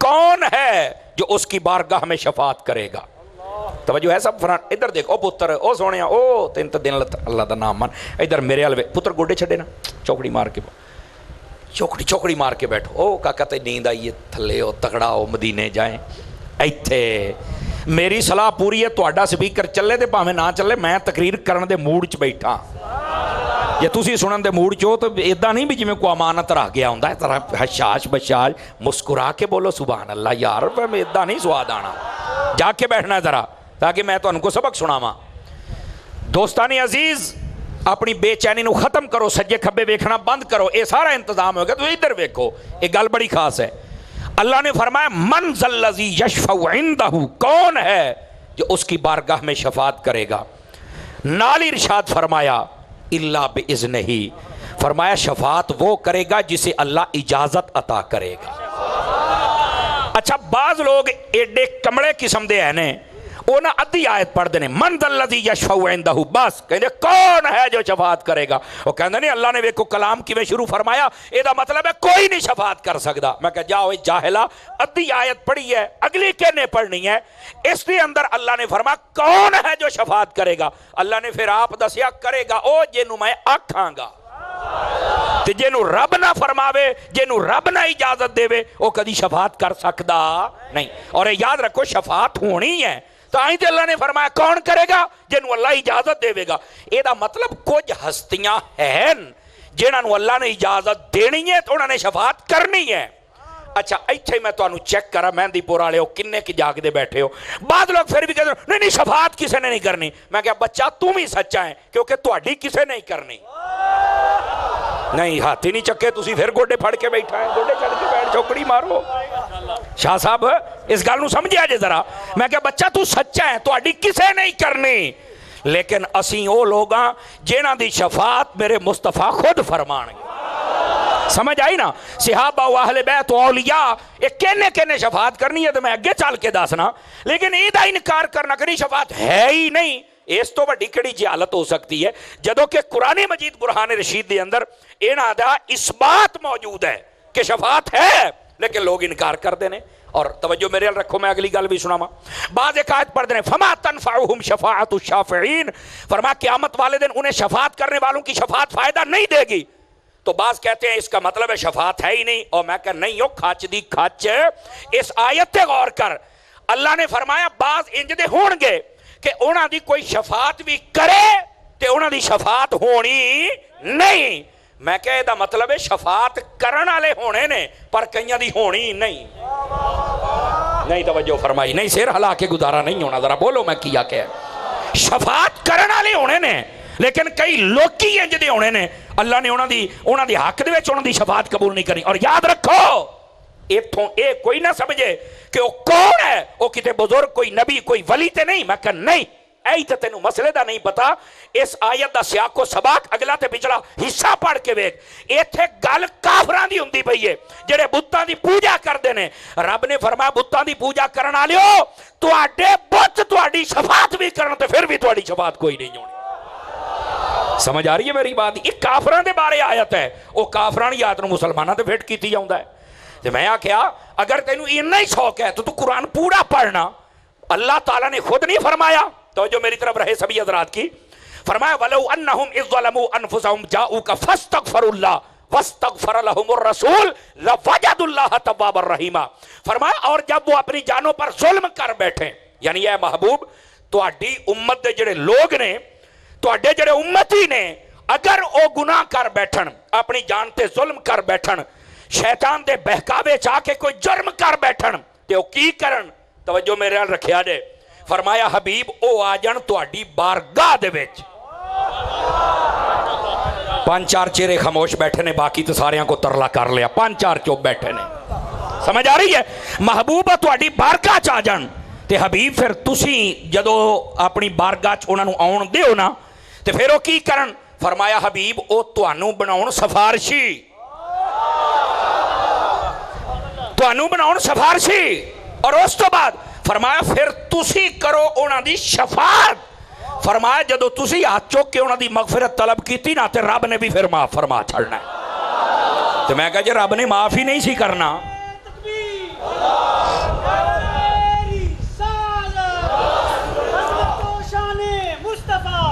کون ہے جو اس کی بارگاہ میں شفاعت کرے گا؟ توجہ ہے سب؟ فران ادھر دیکھو پتر، او سونے او تین تو دن اللہ دا نام من، ادھر میرے حلوے پتر گوڑے چھڑے نا، چوکڑی مار کے چوکڑی مار کے بیٹھو، او کاکا تے نیند آئیے تھلے ہو تگڑا ہو مدینے جائیں ایتھے میری صلاح پوری ہے، تہاڈا سپیکر چلے تے پاویں نہ چلے، میں تقریر کرن دے موڈ چ بیٹھا، جے تسی سنن دے موڈ چو تو ایداں نہیں بھی جویں کوئی امانت رہ گیا ہوندا ہے طرح حشاش بشاش مسکرا کے بولو سبحان اللہ یار، میں ایداں نہیں سواد آنا، جا کے بیٹھنا ہے ذرا تاکہ میں تانوں کو سبق سناواں۔ دوستانی عزیز اپنی بے چینی نو ختم کرو، سجے کھبے ویکھنا بند کرو، اے سارا انتظام ہوگا، تو ادھر ویکھو، ایک گل بڑی خاص ہے۔ اللہ نے فرمایا من ذا الذی یشفع عندہ، کون ہے جو اس کی بارگاہ میں شفاعت کرے گا؟ نال ارشاد فرمایا الا باذنہ، فرمایا شفاعت وہ کرے گا جسے اللہ اجازت عطا کرے گا۔ اچھا بعض لوگ ایڈے کمڑے قسم دے ہیں نے، وہ نہ ادھی آیت پڑھ دینے من ذا الذی یشفع عندہ، بس کہندے کون ہے جو شفاعت کرے گا؟ وہ کہندے نہیں اللہ نے ویکھو کلام کی میں شروع فرمایا اے دا مطلب ہے کوئی نہیں شفاعت کر سکدا۔ میں کہا جاؤ جاہلا، ادھی آیت پڑھی ہے اگلی کہنے پڑھنی ہے، اس کے اندر اللہ نے فرمایا کون ہے جو شفاعت کرے گا؟ اللہ نے پھر آپ دسیا کرے گا او جنوں میں آکھاں گا، تے جنوں رب نہ فرماوے، جنوں رب نہ اجازت دے او کدی شفاعت کر سکدا نہیں۔ اور یاد رکھو شفاعت ہونی ہے تو آئیں تے اللہ نے فرمایا کون کرے گا؟ جنہوں اللہ اجازت دے گا۔ اے دا مطلب کچھ ہستیاں ہیں جنہوں اللہ نے اجازت دینی ہے تو انہوں نے شفاعت کرنی ہے۔ اچھا ایتھے میں تو انہوں چیک کرا مہندی پور والے ہو کنے کی جاگ دے بیٹھے ہو، بعض لوگ پھر بھی کہتے ہیں نہیں شفاعت کسے نے نہیں کرنی۔ میں کہا بچہ تم ہی سچا ہے کیونکہ تہاڈی کسے نہیں کرنی۔ نہیں ہاتھ ہی نہیں چکے تسی پھر گوڈے پھڑ کے بیٹھا ہے، گوڈے چڑھ کے بیٹھ چوکڑی مارو۔ شاہ صاحب اس گل نو سمجھیا جے ذرا، میں کہا بچہ تو سچا ہے تہاڈی کسے نہیں کرنی، لیکن اسیں او لوگاں جنہاں دی شفاعت میرے مصطفیٰ خود فرمان گے۔ سمجھ آئی نا؟ صحابہ و اہل بیت و اولیاء ایک کہنے شفاعت کرنی ہے تو میں اگے چل کے دسنا، لیکن ایدہ انکار کرنا کہ شفاعت ہے ہی نہیں، اس تو بڑی کڑی جہالت ہو سکتی ہے۔ جدو کہ قرآن مجید برہان رشید دے اندر انہاں دا اس بات موجود ہے کہ شفاعت ہے، لیکن لوگ انکار کر دینے۔ اور توجہ میرے ال رکھو، میں اگلی گل بھی سناواں۔ بعض ایک آیت پڑھ دینے فما تنفعہم شفاعت الشافعین، فرمایا قیامت والے دن انہیں شفاعت کرنے والوں کی شفاعت فائدہ نہیں دے گی۔ تو بعض کہتے ہیں اس کا مطلب ہے شفاعت ہے ہی نہیں، اور میں کہا نہیں ہو کھچ دی کھچ، اس آیت تے غور کر۔ اللہ نے فرمایا بعض انج دے ہون گے کہ انہاں دی کوئی شفاعت بھی کرے تے انہاں دی شفاعت ہونی نہیں۔ میں کہے دا مطلب ہے شفاعت کرن والے ہونے نے پر کئیاں دی ہونی نہیں۔ نہیں توجہ فرمائی، نہیں سر ہلا کے گزارا نہیں ہونا، ذرا بولو میں کیا کہ شفاعت کرن والے ہونے نے لیکن کئی لوکی انج دے ہونے نے اللہ نے انہاں دی حق دے وچ انہاں دی شفاعت قبول نہیں کرنی۔ اور یاد رکھو ایتھوں اے کوئی نہ سمجھے کہ وہ کون ہے، وہ کتے بزرگ کوئی نبی کوئی ولی تے نہیں۔ میں کہا نہیں، ایت تے تینوں مسئلے دا نہیں پتا، اس آیت دا سیاق و سباق اگلا تے پچھلا حصہ پڑھ کے ویکھ، ایتھے گل کافراں دی ہوندی پئی ہے جڑے بتاں دی پوجا کردے نے۔ رب نے فرمایا بتاں دی پوجا کرن والےو تواڈے بت تواڈی شفاعت بھی کرن تے پھر بھی تواڈی شفاعت کوئی نہیں ہونی۔ سمجھ آ رہی ہے میری بات؟ یہ کافراں دے بارے آیت ہے، وہ کافراں دی آیت نو مسلماناں تے فٹ کیتی جاوندا ہے۔ تو میں کیا اگر تینوں اتنا ہی شوق ہے تو قرآن پورا پڑھنا۔ اللہ تعالیٰ نے خود نہیں فرمایا، تو جو میری طرف رہے سبھی حضرات کی، فرمایا وَلَوْ أَنَّهُمْ إِذْ ظَلَمُوا أَنفُسَهُمْ جَاءُوكَ فَاسْتَغْفَرُوا اللَّهَ وَاسْتَغْفَرَ لَهُمُ الرَّسُولُ لَوَجَدُوا اللَّهَ تَوَّابًا رَحِيمًا۔ فرمایا اور جب وہ اپنی جانوں پر ظلم کر بیٹھیں، یعنی اے محبوب تواڈی امت دے جڑے لوگ نے، تواڈے جڑے امتی نے، اگر وہ گناہ کر بیٹھن، اپنی جان تے ظلم کر بیٹھن، شیطان دے بہکاوے چاہ کے کوئی جرم کر بیٹھن تے او کی کرن؟ توجہ میرے نال رکھیا جے، فرمایا حبیب او آ جان تہاڈی بارگاہ دے وچ۔ پانچ چار چہرے خاموش بیٹھے نے، باقی تو ساریاں کو ترلا کر لیا، پانچ چار چوپ بیٹھے نے۔ سمجھ آ رہی ہے؟ محبوب تہاڈی بارگاہ چ آ جان تے حبیب پھر تسی جدو اپنی بارگاہ چ انہاں نو آون دیو نا تے پھر او کی کرن؟ فرمایا حبیب او تانوں بناون سفارشی، تانوں بناؤن سفارشی، اور اس تو بعد فرمایا پھر تسی کرو انہاں دی شفاعت۔ فرمایا جدو تسی ہاتھ چوک کے انہاں دی مغفرت طلب کیتی نا تے رب نے بھی پھر معاف فرما چھڑنا ہے۔ تو میں کہا جی رب نے معاف ہی نہیں سی کرنا،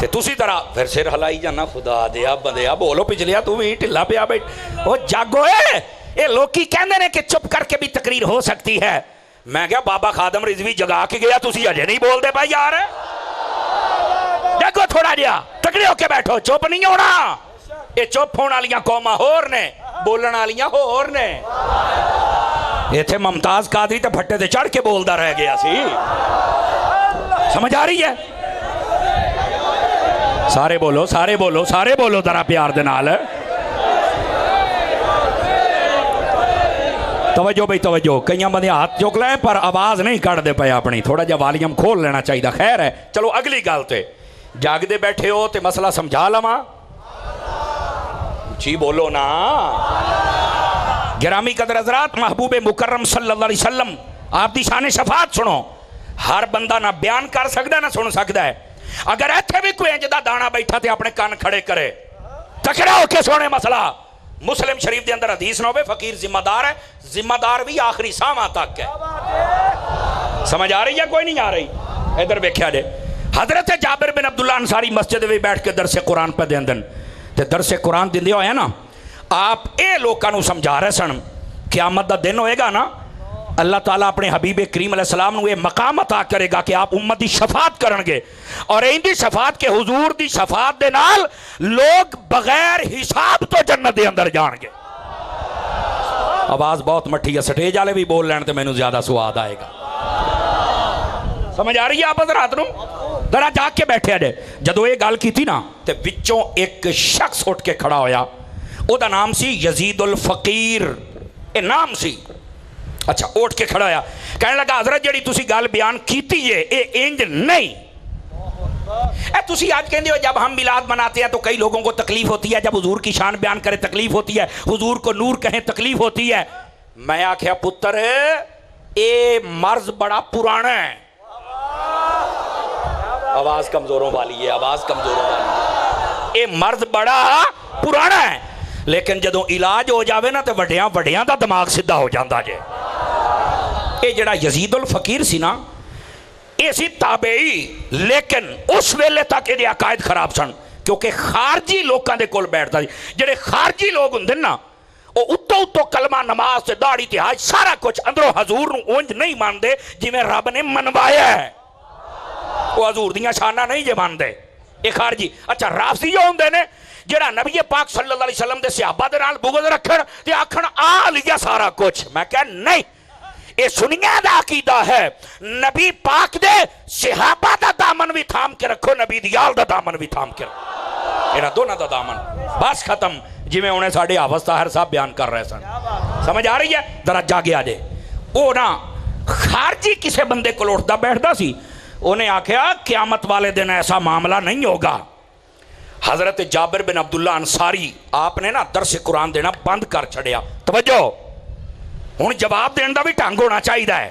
تے تسی طرح پھر سر ہلائی جانا خدا دیا بندیا بولو پچھلیا تو بھی ٹھلا پیا بیٹھ وہ جاگو اے لوکی کہندے نے کہ چپ کر کے بھی تقریر ہو سکتی ہے. میں کیا بابا خادم رضوی جگا کے گیا تسی اجے نہیں بول دے بھائی یار جاگو تھوڑا جیا تکڑے ہو کے بیٹھو چپ نہیں ہونا. یہ چپ ہونے والیاں قوماں ہور نے بولن والیاں ہور نے. ایتھے ممتاز قادری تے پھٹے تے چڑھ کے بولدا رہ گیا سی. سمجھ آ رہی ہے؟ سارے بولو سارے بولو سارے بولو ذرا پیار دے نال. توجہ بھئی توجہ. کئیاں بندے ہاتھ چک لیں پر آواز نہیں کٹ دے پے اپنی. تھوڑا جا والیوم کھول لینا چاہیے. خیر ہے چلو اگلی گل تے جاگ دے بیٹھے ہو تے مسئلہ سمجھا لواں. جی بولو نا. گرامی قدر حضرات محبوب مکرم صلی اللہ علیہ وسلم آپ دی شان شفاعت سنو. ہر بندہ نہ بیان کر سکتا نہ سن سکتا ہے. اگر ایتھے بھی کوئی انجدہ دانا بیٹھا تے اپنے کان کھڑے کرے تکڑے ہو کے سونے. مسئلہ مسلم شریف دے اندر حدیث نہ ہوئے فقیر ذمہ دار ہے. ذمہ دار بھی آخری سامہ تک ہے. سمجھ آ رہی ہے کوئی نہیں آ رہی؟ ادھر بیکھیا جے. حضرت جابر بن عبداللہ انصاری مسجد میں بیٹھ کے درس قرآن پہ دین دن تے درس قرآن دن دیا ہویا نا آپ اے لوگاں نو سمجھا رہے سن قیامت دا دن ہوئے گا نا اللہ تعالیٰ اپنے حبیب کریم علیہ السلام نو یہ مقام عطا کرے گا کہ آپ امت دی شفاعت کرنگے اور این دی شفاعت کے حضور دی شفاعت دے نال لوگ بغیر حساب تو جنت دے اندر جانگے. آواز بہت مٹھی ہے. سٹیج آلے بھی بول لین تے میں نو زیادہ سواد آئے گا. سمجھ آ رہی ہے آپ حضرات نو؟ ذرا جا کے بیٹھے آجے. جدو یہ گال کی تھی نا تے وچوں ایک شخص اٹھ کے کھڑا ہویا. او دا نام سی یزید الفقیر. اے نام سی. اچھا اٹھ کے کھڑا ہویا کہنے لگا حضرت جڑی تسی گال بیان کیتی ہے اے انج نہیں. اے تسی آج کہندے ہو جب ہم میلاد مناتے ہیں تو کئی لوگوں کو تکلیف ہوتی ہے. جب حضور کی شان بیان کرے تکلیف ہوتی ہے. حضور کو نور کہیں تکلیف ہوتی ہے. میں آکھیا پتر اے مرض بڑا پرانا ہے. آواز کمزوروں والی ہے. آواز کمزوروں والی ہے. اے مرض بڑا پرانا ہے لیکن جدوں علاج ہو جاوے نا تے وڈیاں وڈیاں دا دماغ سدھا ہو جاندا جے. اے جڑا یزید الفقیر سی نا اے سی تابعی لیکن اس ویلے تک اے دے عقائد خراب سن کیونکہ خارجی لوکاں دے کول بیٹھدا سی. جڑے خارجی لوگ ہوندے نا او اتو کلمہ نماز تے داڑھی تے حج سارا کچھ اندروں حضور نو اونج نہیں ماندے جویں رب نے منوایا ہے. وہ حضور دیاں شانہ نہیں جے ماندے اے خارجی. اچھا رافضی جو ہوندے نے جڑا نبی پاک صلی اللہ علیہ وسلم دے صحابہ دے نال بغض رکھن تے آکھن آ لیا سارا کچھ. میں کہا نہیں اے سنیاں دا عقیدہ ہے. نبی پاک دے صحابہ دا دامن بھی تھام کے رکھو نبی دیال دا دامن بھی تھام کے رکھو. اینا دونہ دا دامن بس ختم جی میں انہیں ساڑھے آفز طاہر صاحب بیان کر رہے سن. سمجھ آ رہی ہے؟ درہ جاگے آجے. او نا خارجی کسے بندے کو لوٹتا بیٹھتا سی. انہیں آکھیا قیامت والے دن ایسا معاملہ نہیں ہوگا. حضرت جابر بن عبداللہ انصاری آپ نے نا درس قرآن دینا بند کر چھڑیا. توجہ ہن جواب دین دا بھی ٹھنگ ہونا چاہیے ہے.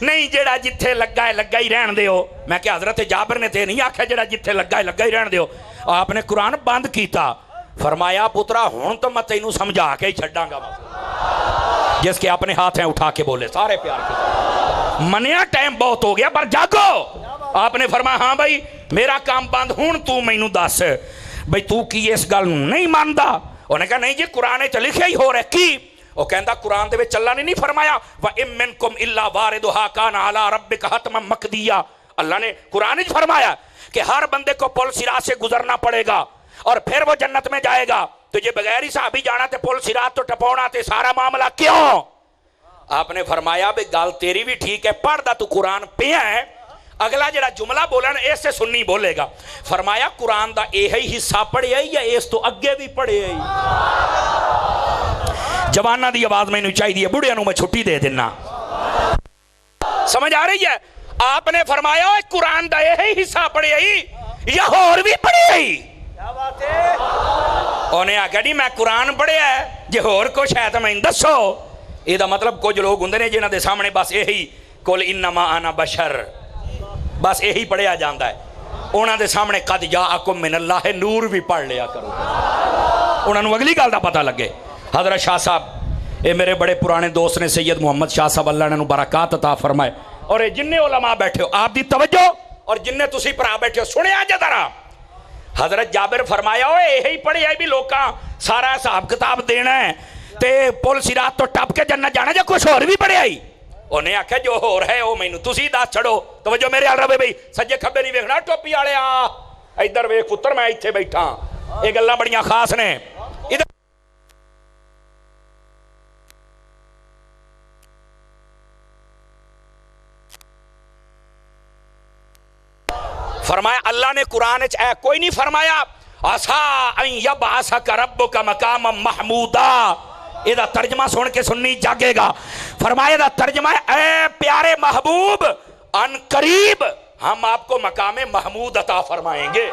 نہیں جڑا جتھے لگا ہے لگا ہی رہن دیو. میں کہ حضرت جابر نے تے نہیں آکھیا جڑا جتھے لگا ہے لگا ہی رہن دیو. آپ نے قرآن بند کیتا. فرمایا پترا ہن تو میں تینوں سمجھا کے ہی چھڑاں گا. جس کے اپنے ہاتھ ہیں اٹھا کے بولے سارے پیار کے منیا ٹائم بہت ہو گیا پر جاگو. آپ نے فرمایا ہاں بھائی میرا کام بند ہون تو مینوں دس بھئی تو کی اس گل نہیں ماندا. انہیں کہا نہیں جی قرآن چ لکھیا ہی ہو رہا کی. وہ کہندا قرآن دے وچ اللہ نے نہیں فرمایا وَإِن مِّنكُمْ إِلَّا وَارِدُهَا كَانَ عَلَىٰ رَبِّكَ حَتْمًا مَّقْضِيًّا. اللہ نے قرآن ہی فرمایا کہ ہر بندے کو پل صراط سے گزرنا پڑے گا اور پھر وہ جنت میں جائے گا. تجھے بغیر ہی صحابی جانا تے پل صراط تو ٹپونا تے سارا معاملہ کیوں؟ آپ نے فرمایا بے گال تیری بھی ٹھیک ہے پڑھ دا تو قرآن پہ ہے. اگلا جڑا جملہ بولا نا ایسے سننی بولے گا. فرمایا قرآن دا اے ہی حصہ پڑھے آئی یا ایس تو اگے بھی پڑھے آئی. جوانہ دی آواز میں نہیں چاہی دی ہے بڑھے انہوں میں چھٹی دے دینا. سمجھ آ رہی ہے؟ آپ نے فرمایا قرآن دا اے ہی حصہ پڑھے آئی یا اور بھی پڑھے آئی. انہیں آگا نہیں میں قرآن پڑھے ہے جے اور کچھ ہے تو میں دسو. یہ دا مطلب کچھ لوگ ہوں نے جنہ دے سامنے بس یہی قل انما انا بشر بس یہی پڑھیا جاندہ ہے. انہاں دے سامنے قد جاءکم من اللہ نور بھی پڑھ لیا کرو. انہاں نو اگلی گل دا پتہ لگے. حضرت شاہ صاحب اے میرے بڑے پرانے دوست نے سید محمد شاہ صاحب اللہ نے برکات عطا فرمائے. اور اے جننے علماء بیٹھے ہو آپ دی توجہ اور جننے تسی پر آ بیٹھے ہو سنے آجا درہ حضرت جابر فرمایا اوے یہی پڑھے آئی بھی لوکاں سارا حساب کتاب دینا ہے تے پل صراط تو ٹپ کے جنت جانا جا کچھ اور بھی پڑھے آئی انہیں آکھا جو ہو رہا ہے وہ مینوں تسی دس چھڑو توجہ میرے آل رہے بھئی سجے کھبے نہیں ویکھنا ٹوپی والے ادھر ویکھ پتر میں ایتھے بیٹھا یہ گلاں بڑیاں خاص نے ادھر فرمایا اللہ نے قرآن کوئی نہیں فرمایا عسا ان یبعثک ربک مقام محمودا یہ ترجمہ سن کے سننی جاگے گا فرمایا دا ترجمہ ہے اے پیارے محبوب ان قریب ہم آپ کو مقام محمود عطا فرمائیں گے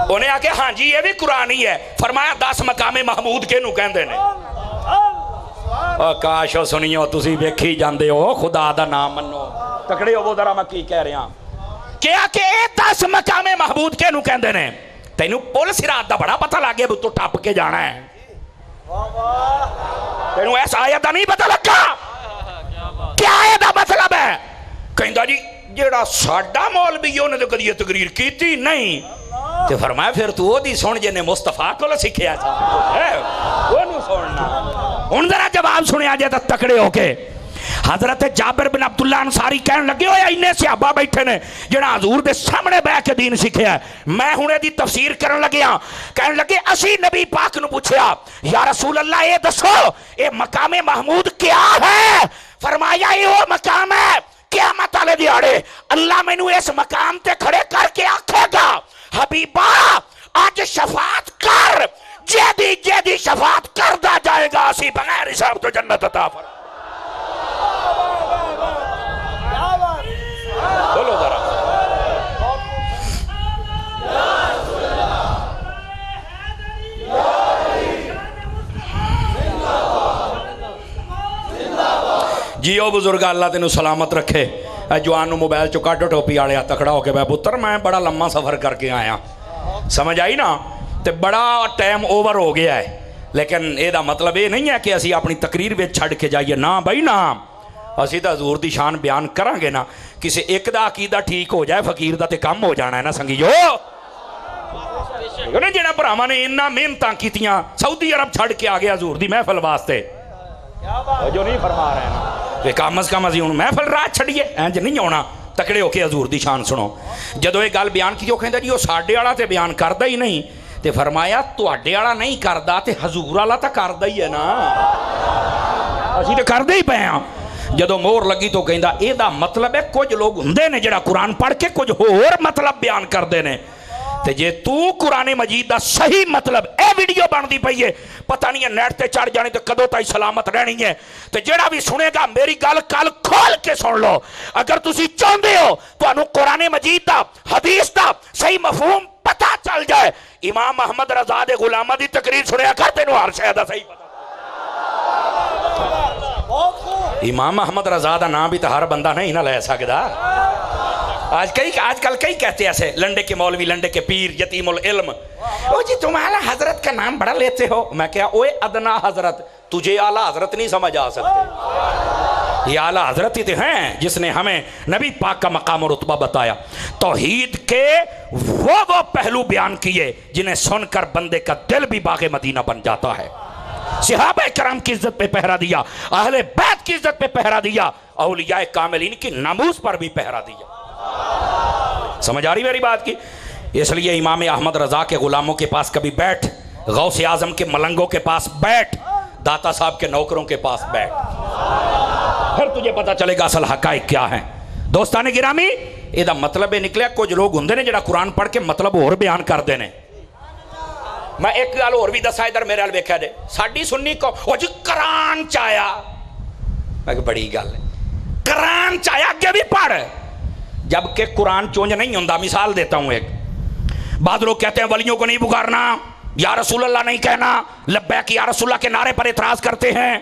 انہیں آکے ہاں جی یہ بھی قرآن ہی ہے فرمایا 10 مقام محمود کے نو کہندے نے کاشو سنیو تسی ویکھی جاندے ہو خدا دا نام منو تکڑے ہو وہ ذرا میں کی کہہ رہا کیا کہ 10 مقام محمود کے نو کہندے نے تینوں پل صراط دا بڑا پتہ لگے اب تو ٹپ کے جانا ہے تینوں ایسا آیت دا نہیں پتہ لگا کیا آیت دا مطلب ہے کہندہ جی جیڑا ساڈا مولوی نے تو کدی یہ تقریر کیتی نہیں تو فرمایا پھر تو وہ دی سن جے نے مصطفیٰ کو سکھیا وہ نو سننا ان ذرا جواب سنے آجے تا تکڑے ہو کے حضرت جابر بن عبداللہ انصاری کہنے لگے ہوئے انہیں صحابہ بیٹھے نے جنہاں حضور دے سامنے بیٹھ کے دین سکھیا ہے میں ہنے دی تفسیر کرن لگیا کہنے لگے اسی نبی پاک نو پوچھیا یا رسول اللہ یہ دسو اے مقام محمود کیا ہے فرمایا یہ وہ مقام ہے قیامت والے دیہاڑے اللہ مینوں اس مقام تے کھڑے کر کے آکھے گا حبیبا آج شفاعت کر جیدی شفاعت کردہ جائے گا اسی بغیر حساب تو جنت عطا فرمائے بولو ذرا جیو بزرگ اللہ تینوں سلامت رکھے جوان موبائل چو کاٹو ٹوپی آڑیا تکڑا ہو کے بے پتر میں بڑا لمحہ سفر کر کے آیا سمجھ آئی نا تے بڑا ٹائم اوور ہو گیا ہے لیکن اے دا مطلب یہ نہیں ہے کہ اسی اپنی تقریر میں چھڑ کے جائیے نا بھائی نا اسی تا حضور دی شان بیان کریں گے نا کسی ایک دا عقیدہ ٹھیک ہو جائے فقیر دا تے کم ہو جانا ہے نا سنگیو جنہاں پراما نے انہا محنتاں کیتیاں سعودی عرب چھڑ کے آگے حضور دی محفل واسطے جو نہیں فرما رہے ہیں نا کام از کم ازی انہوں محفل رات چھڑیے اینج نہیں ہونا تکڑے ہو کے حضور دی شان سنو جدو ایک گال بیان کی جو کہندہ جی وہ ساڑھے آڑا تے بیان کردہ ہی نہیں تے فرمایا تو اڈے آڑا نہیں کردہ تے حضور آلا تا کردہ ہی ہے نا اسی تے کردہ ہی پہ ہیں جدو مور لگی تو کہندہ اے دا مطلب ہے کچھ لوگ ہندے نے جڑا قرآن پڑھ کے کچھ اور مطلب بیان کر دینے تے جے تو قرآن مجید دا صحیح مطلب اے ویڈیو بان دی پئیے پتہ نہیں ہے نیٹ تے چڑھ جانے تے کدو تائی سلامت رہنی ہے تے جڑا بھی سنے گا میری گال کال کھول کے سن لو اگر تسی چاندے ہو تو انہوں قرآن مجید دا حدیث دا صحیح مفہوم پتہ چل جائے امام محمد رضا دے غلامہ دی تقریر سنیا کرتے نو ہر شہدہ صحیح پتہ امام محمد رضا دا نام بھی تو ہر بندہ نہیں نہ لے سکتا آج کل کئی کہتے ہیں ایسے لنڈے کے مولوی لنڈے کے پیر یتیم العلم او جی تمہارا حضرت کا نام بڑا لیتے ہو میں کہا اوے ادنا حضرت تجھے اعلیٰ حضرت نہیں سمجھ آ سکتے یہ اعلیٰ حضرت ہی تھے ہیں جس نے ہمیں نبی پاک کا مقام و رتبہ بتایا توحید کے وہ پہلو بیان کیے جنہیں سن کر بندے کا دل بھی باغ مدینہ بن جاتا ہے صحابہ کرام کی عزت پہ پہرا دیا اہل بیت کی عزت پہ پہرا دیا اولیاء کاملین کی ناموس پر بھی پہرا دیا سمجھ آ رہی میری بات کی اس لیے امام احمد رضا کے غلاموں کے پاس کبھی بیٹھ غوث اعظم کے ملنگوں کے پاس بیٹھ داتا صاحب کے نوکروں کے پاس بیٹھ پھر تجھے پتا چلے گا اصل حقائق کیا ہیں دوستان گرامی یہ دا مطلب نکلے کچھ لوگ ہندے نے جڑا قرآن پڑھ کے مطلب اور بیان کر دینے میں ایک گال اور بھی دسا ادھر میرے حال بیکھا دے ساڑھی سننی کو وہ جی قرآن چایا میں کہ بڑی گال ہے قرآن چایا آگے بھی پڑھ جبکہ قرآن چونج نہیں ہوندہ مثال دیتا ہوں ایک بعض لوگ کہتے ہیں ولیوں کو نہیں پکارنا یا رسول اللہ نہیں کہنا لبیک یا رسول اللہ کے نعرے پر اعتراض کرتے ہیں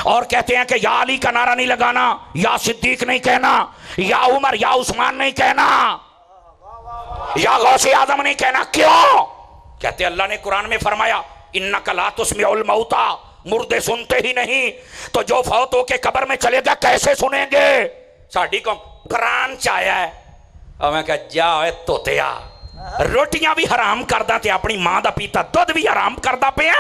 اور کہتے ہیں کہ یا علی کا نعرہ نہیں لگانا یا صدیق نہیں کہنا یا عمر یا عثمان نہیں کہنا یا غوث اعظم نہیں کہنا کیوں کہتے ہیں اللہ نے قرآن میں فرمایا اِنَّكَ لَا تُسْمِعُ الْمَوْتَى مردے سنتے ہی نہیں تو جو فوت ہو کے قبر میں چلے گا کیسے سنیں گے ساڑھی کو قرآن چاہیا ہے اور میں کہا جا اے توتیا روٹیاں بھی حرام کردا تے اپنی ماں دا پیتا دودھ بھی حرام کردا پیا.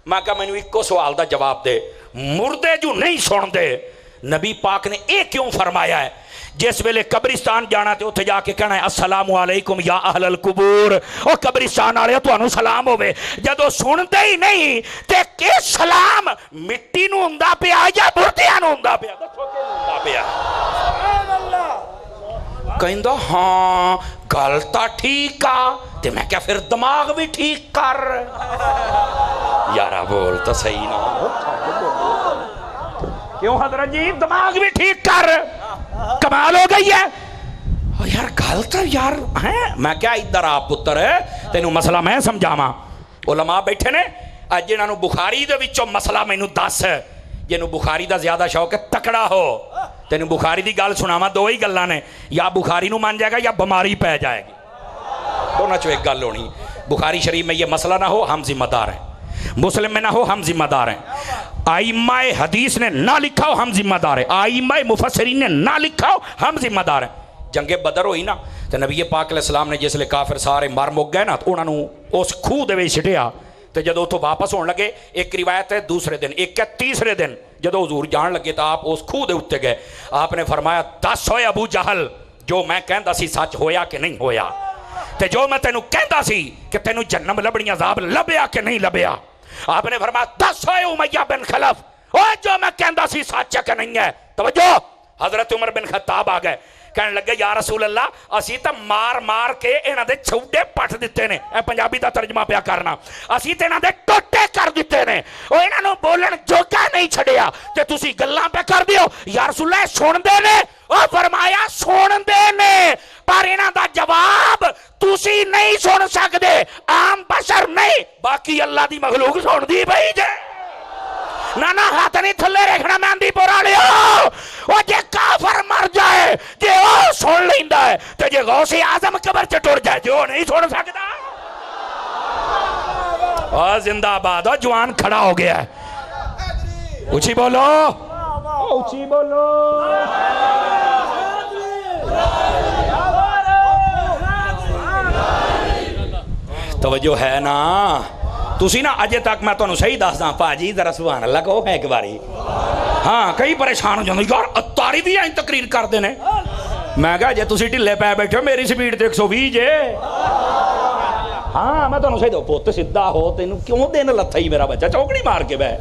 میں کہا مینوں ایکو سوال دا جواب دے, مردے جو نہیں سن دے نبی پاک نے اے کیوں فرمایا ہے جس ویلے قبرستان جانا تے اتھے جا کے کہنا ہے السلام علیکم یا اہل القبور, او قبرستان والے تانوں سلام ہوے, جدو سنتے ہی نہیں تے کہ سلام مٹی نو ہوندا پیا یا مردیاں نو ہوندا پیا؟ دسو کہ ہوندا پیا؟ سبحان اللہ. کہندا ہاں گل تا ٹھیک آ, تے میں کیا پھر دماغ بھی ٹھیک کر. یارا بول تو صحیح نا, کیوں حضرت جی دماغ بھی ٹھیک کر, کمال ہو گئی ہے یار گل تو یار ہیں. میں کیا ادھر آپ پتر تینوں مسئلہ میں سمجھاواں, علماء بیٹھے نے جنہاں نو بخاری دے وچوں مسئلہ مینوں دس, جنہوں بخاری دا زیادہ شوق ہے تکڑا ہو, تینوں بخاری دی گل سناواں, دو ہی گلاں نے, یا بخاری نو مان جائے گا یا بیماری پہ جائے گی, دونوں چوں ایک گل ہونی. بخاری شریف میں یہ مسئلہ نہ ہو ہم ذمہ دار ہیں, مسلم میں نہ ہو ہم ذمہ دار ہیں, آئمہ حدیث نے نہ لکھا ہو ہم ذمہ دار ہیں, آئمہ مفسرین نے نہ لکھا ہو ہم ذمہ دار ہیں. جنگ بدر ہوئی نا تو نبی پاک علیہ السلام نے جس لئے کافر سارے مار مک گئے نا تو انہوں نے اس کھو دے وچ سٹیا, تو جدو تو واپس ہونے لگے, ایک روایت ہے دوسرے دن, ایک ہے تیسرے دن جدو حضور جان لگے تو آپ اس کھو دے اٹھتے گئے. آپ نے فرمایا دس ہوئے ابو جہل جو میں کہندا سی سچ ہویا کہ نہیں ہویا, تے جو میں تینوں کہندا سی کہ تینوں جہنم لبنی عذاب لبیا کہ نہیں لبیا. آپ نے فرمایا دس ہوئے امیہ بن خلف, او جو میں کہندا سی سچ ہے کہ نہیں ہے. توجہ, حضرت عمر بن خطاب آ گئے, کہنے لگے یا رسول اللہ اسی تا مار مار کے انہاں دے چھوٹے پٹ دیتے نے, اے پنجابی دا ترجمہ پیا کرنا, اسی تے انہاں دے ٹوٹے کر دیتے نے, او انہاں نو بولن جوگا نہیں چھڑیا, تے تسی گلاں پہ کر دیو یا رسول اللہ سن دے نے. او فرمایا سن دے نے پر انہاں دا جواب تسی نہیں سن سکدے, عام بشر نہیں, باقی اللہ دی مخلوق سن دی بھائی جے. نانا ہاتھ نہیں تھلے رکھنا مہندی پورا لیا, وہ جے کافر مر جائے جے او سن لیندا ہے, تے جے غوث اعظم قبر چ ٹر جائے جو نہیں سن سکدا. اور زندہ آباد, اور جوان کھڑا ہو گیا ہے, اونچی بولو, اونچی بولو. توجہ ہے نا, تسی نا اجے تک میں تانوں صحیح دسدا پاجی ذرا سبحان اللہ کہو ہے ایک باری. ہاں کئی پریشان ہو جاندے یار اتاری بھی این تقریر کردے نے. میں کہا جے تسی ڈھلے پے بیٹھے ہو میری سپیڈ تے 120 جے. ہاں میں تانوں صحیح دو پوت سیدھا ہو, تینوں کیوں دن لتھا ہی میرا بچہ چوکڑی مار کے بہ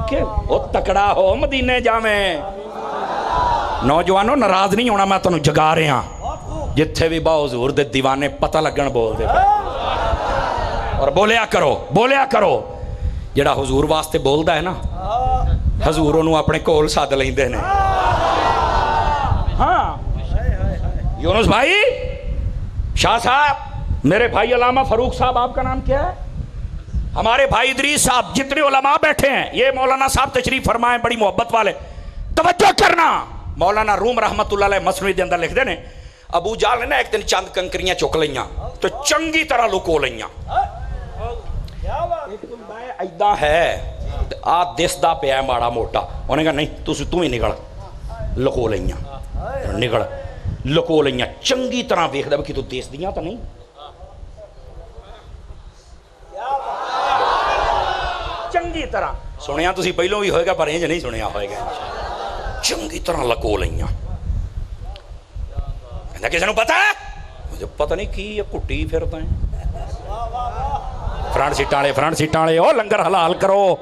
کہ او تکڑا ہو مدینے جاویں. نوجوانوں ناراض نہیں ہونا, میں تانوں جگا رہا ہاں, جتھے بھی با حضور دے دیوانے پتہ لگن بول دے پے, اور بولیا کرو, بولیا کرو. جڑا حضور واسطے بولدا ہے نا حضور انہوں اپنے کول ساد لیندے نے. ہاں یونس بھائی, شاہ صاحب, میرے بھائی علامہ فاروق صاحب, آپ کا نام کیا ہے, ہمارے بھائی ادریس صاحب, جتنے علماء بیٹھے ہیں, یہ مولانا صاحب تشریف فرمائیں, بڑی محبت والے, توجہ کرنا. مولانا روم رحمت اللہ علیہ مسنوی دے اندر لکھ دے نے ابو جہل نے نا ایک دن چند کنکریاں چک لیاں تو چنگی طرح لکو لیاں. ایک دن بائے ایدہ ہے آ دس دا پہ ہے ماڑا موٹا, انہیں کہا نہیں تو ہی نکل, لکو لیاں, نکل لکو لیاں چنگی طرح ویکھ دے کہ تو دیس دیاں تو نہیں. چنگی طرح سنیا تسی پہلوں بھی ہوئے گا پر انج نہیں سنیا ہوئے گا. چنگی طرح لکو لیاں. کہنا کسی نے پتا ہے, مجھے پتہ نہیں کی یہ کٹی پھرتا ہے. فرنٹ سیٹاں والے او لنگر حلال کرو.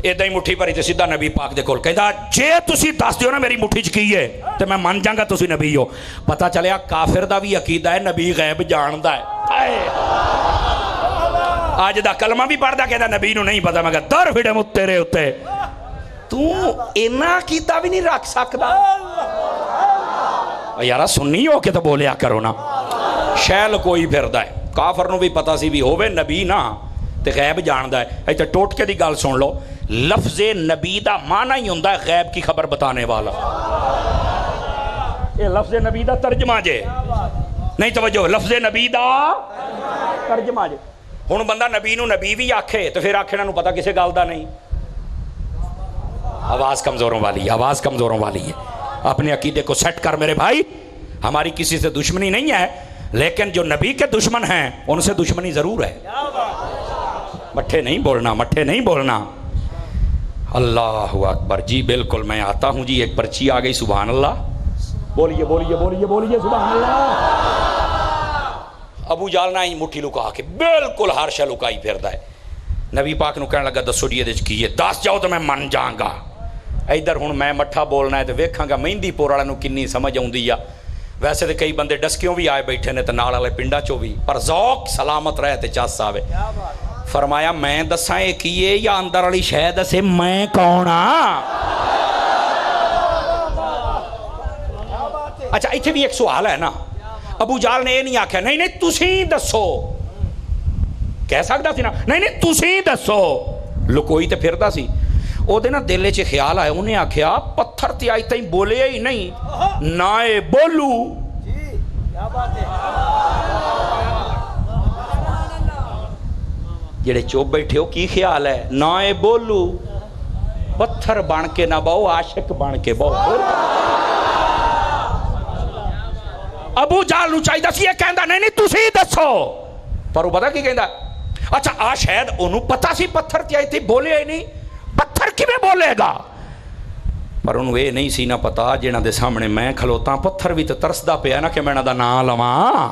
ایدہ ہی مٹھی پری تے سیدھا نبی پاک دے کول کہدا جے تسی دس دیو نا میری مٹھی چ کی ہے تے میں مان جاں گا تسی نبی ہو. پتہ چلیا کافر دا بھی عقیدہ ہے نبی غیب جاندا ہے. آج دا کلمہ بھی پڑھدا کہدا نبی نو نہیں پتا. میں کہا در پھڑے مت تیرے اوتے, تو اینا عقیدہ بھی نہیں رکھ سکدا. یارا سنی ہو کے تو بولیا کرو نا. شیل کوئی پھردا ہے, کافر نو بھی پتا سی بھی ہووے نبی نا تے غیب جاندا ہے. ایتھے ٹوٹکے دی گل سن لو, لفظ نبی دا معنی ہی ہوندا ہے غیب کی خبر بتانے والا. یہ لفظ نبی دا ترجمہ جے, نہیں توجہ, لفظ نبی دا ترجمہ جے. ہن بندہ نبی نو نبی بھی آکھے تو پھر آکھے نو پتا کسے گل دا نہیں. آواز کمزوروں والی, آواز کمزوروں والی ہے. اپنے عقیدے کو سیٹ کر میرے بھائی, ہماری کسی سے دشمنی نہیں ہے, لیکن جو نبی کے دشمن ہیں ان سے دشمنی ضرور ہے. مٹھے نہیں بولنا، مٹھے نہیں بولنا. اللہ اکبر. جی بالکل میں آتا ہوں جی. ایک پرچی آ گئی. سبحان اللہ. بولیے بولیے بولیے بولیے سبحان اللہ. ابو جال نہ ہی مٹھی لکا کے بالکل ہر شے لکائی پھردا ہے. نبی پاک نو کہنے لگا دسو جی یہ کی ہے. دس جاؤ تو میں من جاؤں گا. ادھر ہوں میں مٹھا بولنا ہے تو ویکھاں گا مہندی پور والے نو کنی سمجھ آؤندی آ. ویسے تو کئی بندے ڈسکیوں بھی آئے بیٹھے نے تو نال والے پنڈا چو بھی، پر ذوق سلامت رہے تے چس آوے. فرمایا میں دساں یہ کیے یا اندر والی شے دسے میں کون ہاں؟ اچھا ایتھے بھی ایک سوال ہے نا. ابو جال نے یہ نہیں آکھیا نہیں نہیں تسی دسو. کہہ سکتا سی نا نہیں نہیں تسی دسو. لکوئی تے پھردا سی. او دے نا دل چ خیال آیا. انہیں آکھیا پتھر تے آئی تائیں بولے ہی نہیں نہ بولو. جڑے چوپ بیٹھے ہو کی خیال ہے؟ نہ بولو. پتھر بن کے نہ بہو، عاشق بن کے بہو. ابو جال نو چاہیے سی یہ کہندا نہیں نہیں تسی دسو. پر وہ پتہ کی کہندا اچھا آ شاید انہوں پتہ سی پتھر تے آئی تھی بولے ہی نہیں. پتھر کی میں بولے گا؟ پر انہوں یہ نہیں سی نہ پتا جنہاں دے سامنے میں کھلوتا پتھر بھی تو ترسدا پیا نا کہ میں نہ دا نام لواں.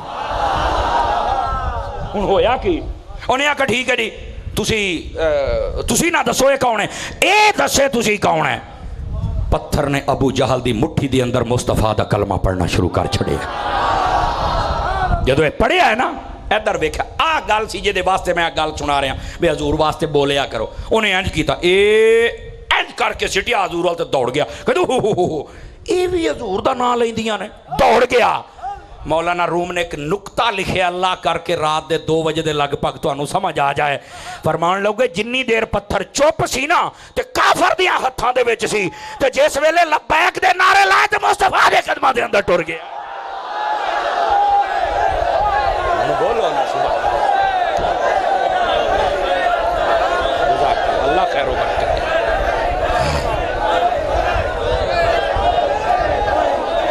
انہوں ہویا کی انہیں آکھا ٹھیک ہے جی تسی نہ دسو یہ کون ہے. اے دسے تسی کون ہے. پتھر نے ابو جہل دی مٹھی دی اندر مصطفیٰ دا کلمہ پڑھنا شروع کر چھڑے. جدو یہ پڑھیا ہے نا ادھر ویکھا آ گل سی جے واسطے میں گل سنا رہا بے حضور واسطے بولیا کرو. انہیں انج کیتا اے انج کر کے سٹیا حضور وال تے دوڑ گیا. کہ اے بھی حضور دا نام لیندیاں نے. دوڑ گیا. مولانا روم نے ایک نکتہ لکھے اللہ کر کے رات دے 2 بجے دے لگ بھگ تانوں سمجھ آ جائے. فرمان لوگے جنی دیر پتھر چپ سی نا تے کافر دیاں ہتھاں دے وچ سی تے جس ویلے لبیک دے نعرے لائے تے مصطفیٰ دے قدماں دے اندر ٹر گیا. بولو نا سبحان اللہ. اللہ خیر و برکت.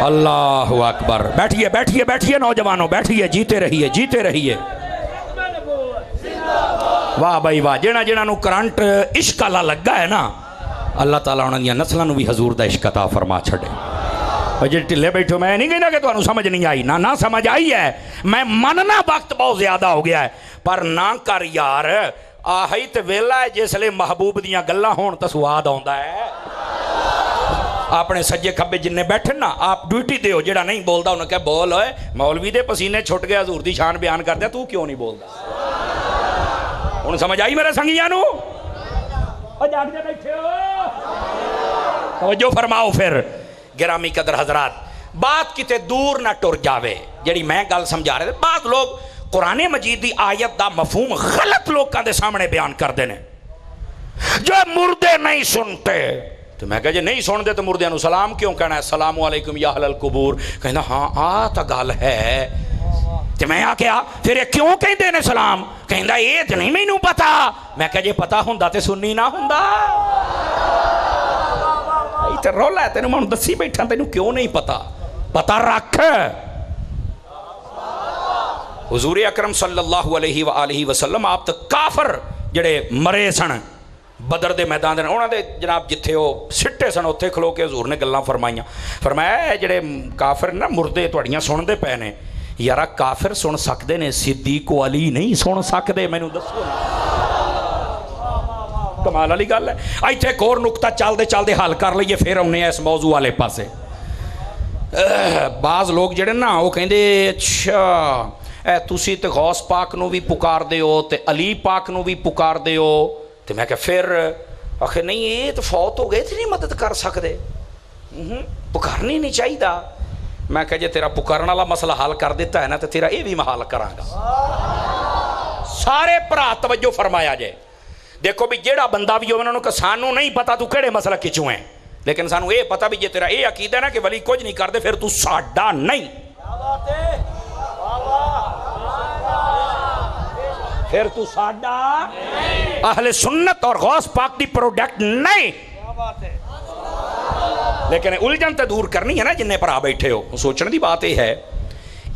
اللہ اکبر. بیٹھیے بیٹھیے بیٹھیے نوجوانوں بیٹھیے. جیتے رہیے جیتے رہیے. واہ بھائی واہ. جنہ جنہ نو کرنٹ عشق اللہ لگا ہے نا اللہ تعالیٰ انہوں نے نسلوں نو بھی حضور دا عشق عطا فرما چھڑے. جی ٹلے بیٹھو میں نہیں کہنا کہ تمہیں سمجھ نہیں آئی. نہ سمجھ آئی ہے. میں مننا وقت بہت زیادہ ہو گیا ہے پر نہ کر یار. آہی تے ویلا ہے جس لئے محبوب دیاں گلاں ہون تا سواد آندا ہے. اپنے سجے کھبے جننے بیٹھے نا آپ ڈیوٹی دے ہو. جڑا نہیں بولدا انہیں کہے بول ہوئے مولوی دے پسینے چھٹ گیا حضور دی شان بیان کر دیا تو کیوں نہیں بولدا. انہیں سمجھ آئی میرے سنگیاں نو؟ جاگ جا بیٹھے ہو توجہ فرماؤ. پھر گرامی قدر حضرات بات کتے دور نہ ٹر جاوے. جڑی میں گل سمجھا رہے تھے بعض لوگ قرآن مجید دی آیت دا مفہوم غلط لوگوں دے سامنے بیان کر دینے. جو مردے نہیں سنتے تو میں کہا جی نہیں سن دے تو مردے نو سلام کیوں کہنا ہے؟ السلام علیکم یا اہل القبور. کہنا ہاں آ تا گل ہے. تو میں آکھیا پھر یہ کیوں کہیں دینے سلام؟ کہنا یہ تو نہیں میں نو پتا. میں کہا جی پتا ہوندا تے سنی نہ ہوندا. تے رولا ہے تینوں میں دسی بیٹھا تینوں کیوں نہیں پتا. پتا رکھ. حضور اکرم صلی اللہ علیہ وآلہ وسلم آپ تک کافر جڑے مرے سن بدر دے میدان دے انہاں دے جناب جتھے وہ سٹے سن اتھے کھلو کے حضور نے گلاں فرمائیاں. فرمایا جڑے کافر نا مردے تواڈیاں سن دے پے نے یارا کافر سن سکدے نے صدیق و علی نہیں سن سکدے. مینوں دسو کمال والی گل ہے. ایتھے ایک اور نقطہ چلدے چلدے حل کر لئیے پھر آنے ہیں اس موضوع والے پاسے. بعض لوگ جڑے نا وہ کہندے اچھا اے تسی تے غوث پاک نو بھی پکار دے ہو تے علی پاک نو بھی پکار دے ہو. تو میں کہ پھر آخر نہیں یہ تو فوت ہو گئے تھے نہیں مدد کر سکتے پکارنی نہیں چاہیے. میں کہ جے تیرا پکارن والا مسئلہ حل کر دیتا ہے نا تو تیرا یہ بھی میں حل کراں گا. سارے بھرا توجہ فرمایا جائے. دیکھو بھی جیڑا بندہ بھی ہو انہوں نے سانو نہیں پتا تو کیڑے مسئلہ کچوں ہیں لیکن سانو یہ پتا بھی جے تیرا یہ عقیدہ ہے نا کہ ولی کچھ نہیں کر دے پھر تو ساڈا نہیں. پھر تو ساڈا اہل سنت اور غوث پاک دی پروڈکٹ نہیں. لیکن الجھن تے دور کرنی ہے نا جنہیں پر آ بیٹھے ہو. سوچنے دی بات یہ ہے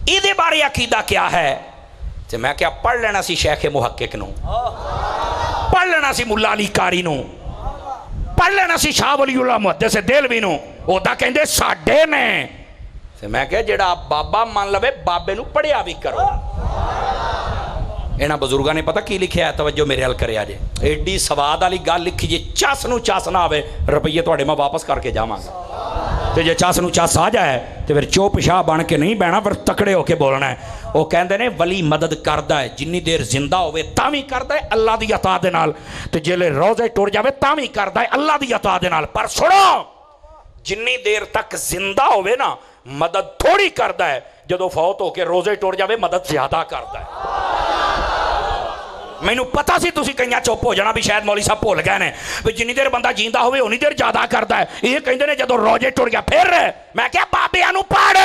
یہ بارے عقیدہ کیا ہے؟ تو میں کیا پڑھ لینا سی شیخ محقق نو، پڑھ لینا سی ملا علی قاری نو، پڑھ لینا سی شاہ ولی اللہ محدث دہلوی نو، وہ دا کہندے ساڈے نے۔ تو میں کہا جڑا بابا مان لوے بابے نو پڑھیا بھی کرو۔ اینا بزرگاں نے پتہ کی لکھیا ہے، توجہ میرے حل کرے آجے، ایڈی سواد والی گل لکھی جی چس نو چس نہ آوے روپیے تواڈے میں واپس کر کے جاواں گا، تے جے چس نو چس آ جائے تے پھر چوپ شاہ بن کے نہیں بہنا، پھر تکڑے ہو کے بولنا ہے۔ وہ کہندے نے ولی مدد کردا ہے جنی دیر زندہ ہوئے تاں وی کردا ہے اللہ دی عطا دے نال، تے جیلے روزے ٹر جاوے تاں وی کردا ہے اللہ دی عطا دے نال۔ پر سنو، جنی دیر تک زندہ ہوئے نا مدد تھوڑی کردا ہے، جدو فوت ہو کے روزے ٹر جاوے مدد زیادہ کردا ہے۔ مینوں پتا سی تسی کئیاں چپ ہو جانا بھی شاید مولوی صاحب بھول گئے نے بھی جنی دیر بندہ جیندا ہوئے اونی دیر زیادہ کردا ہے۔ یہ کہندے نے جدو روزے ٹر گیا پھر میں کیا بابیاں نو پڑھ،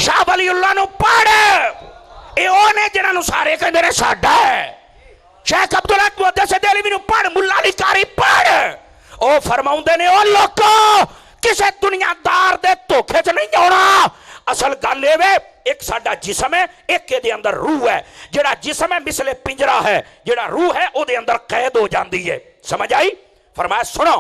شاہ ولی اللہ نو پڑھ، اے اونے جنہاں نو سارے کہندے نے ساڈا ہے۔ شیخ عبداللہ محدث دہلوی نو پڑھ، ملا علی قاری پڑھ۔ او فرماؤندے نے او لوکو کسے دنیا دار دے دھوکھے چ نہیں آنا۔ اصل گل اے ایک ساڈا جسم ہے، ایک کے دے اندر روح ہے۔ جڑا جسم ہے مثل پنجرا ہے، جڑا روح ہے او دے اندر قید ہو جاندی ہے۔ سمجھ آئی؟ فرمایا سنو،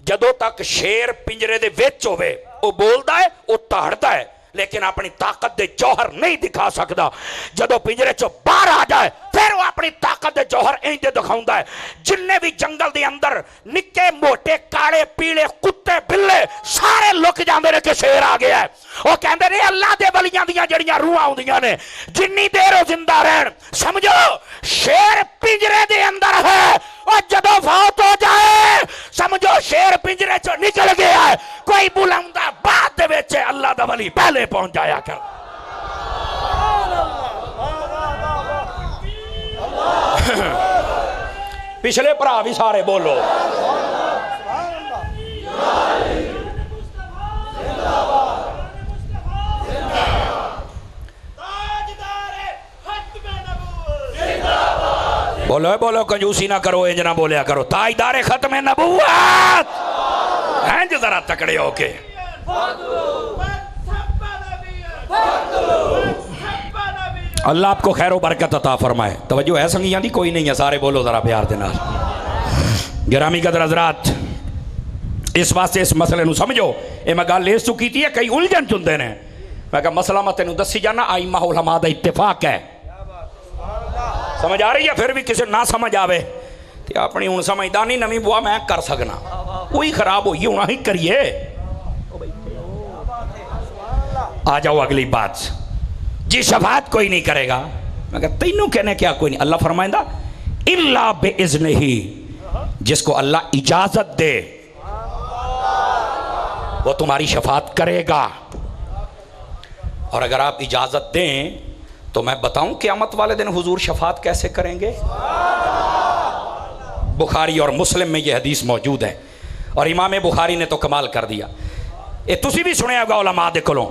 جدوں تک شیر پنجرے دے وچ ہوے او بولدا ہے، او تہڑدا ہے، لیکن اپنی طاقت دے جوہر نہیں دکھا سکدا۔ جدوں پنجرے چوں باہر آ جائے پھر وہ اپنی طاقت دے جوہر اینجے دکھاوندا ہے۔ جننے بھی جنگل دے اندر نکے موٹے کاڑے پیڑے کتے بلے سارے لک جاندے نے کہ شیر آ گیا ہے۔ وہ کہندے نے اللہ دے ولیاں دیاں جڑیاں روحاں ہوندیاں نے جنی دیر وہ زندہ رہن، سمجھو شیر پنجرے دے اندر ہے، اور جدوں فوت ہو جائے سمجھو شیر پنجرے چوں نکل گیا ہے، کوئی بلاوندا بعد دے وچ اللہ دا ولی پہلے پہنچ جایا کر۔ پچھلے پرا بھی سارے بولو بولو بولو، کنجوسی نہ کرو، انج نہ بولیا کرو، تاجدار ختم نبوت ہیں جو ذرا تکڑے ہو کے۔ اللہ آپ کو خیر و برکت عطا فرمائے۔ توجہ ہے سنگیاں دی؟ کوئی نہیں ہے، سارے بولو ذرا پیار دے نال۔ گرامی قدر حضرات، اس واسطے اس مسئلے نو سمجھو، اے میں گل اس تو کیتی ہے کئی الجھن چندے نے، میں کہا مسئلہ میں تینوں دسی جانا ائمہ علماء دا اتفاق ہے۔ سمجھ آ رہی ہے؟ پھر بھی کسی نہ سمجھ آوے تے اپنی ہن سمجھدانی نویں بوا میں کر سکنا، وہی خراب ہوئی ہونا ہی کریے۔ آ جاؤ اگلی بات، جی شفاعت کوئی نہیں کرے گا، میں کہا تینوں کہنے کیا کوئی نہیں؟ اللہ فرمائندہ الا باذنہ، جس کو اللہ اجازت دے وہ تمہاری شفاعت کرے گا۔ اور اگر آپ اجازت دیں تو میں بتاؤں قیامت والے دن حضور شفاعت کیسے کریں گے؟ بخاری اور مسلم میں یہ حدیث موجود ہے، اور امام بخاری نے تو کمال کر دیا۔ تسی بھی سنے ہوگا علماء دے کولوں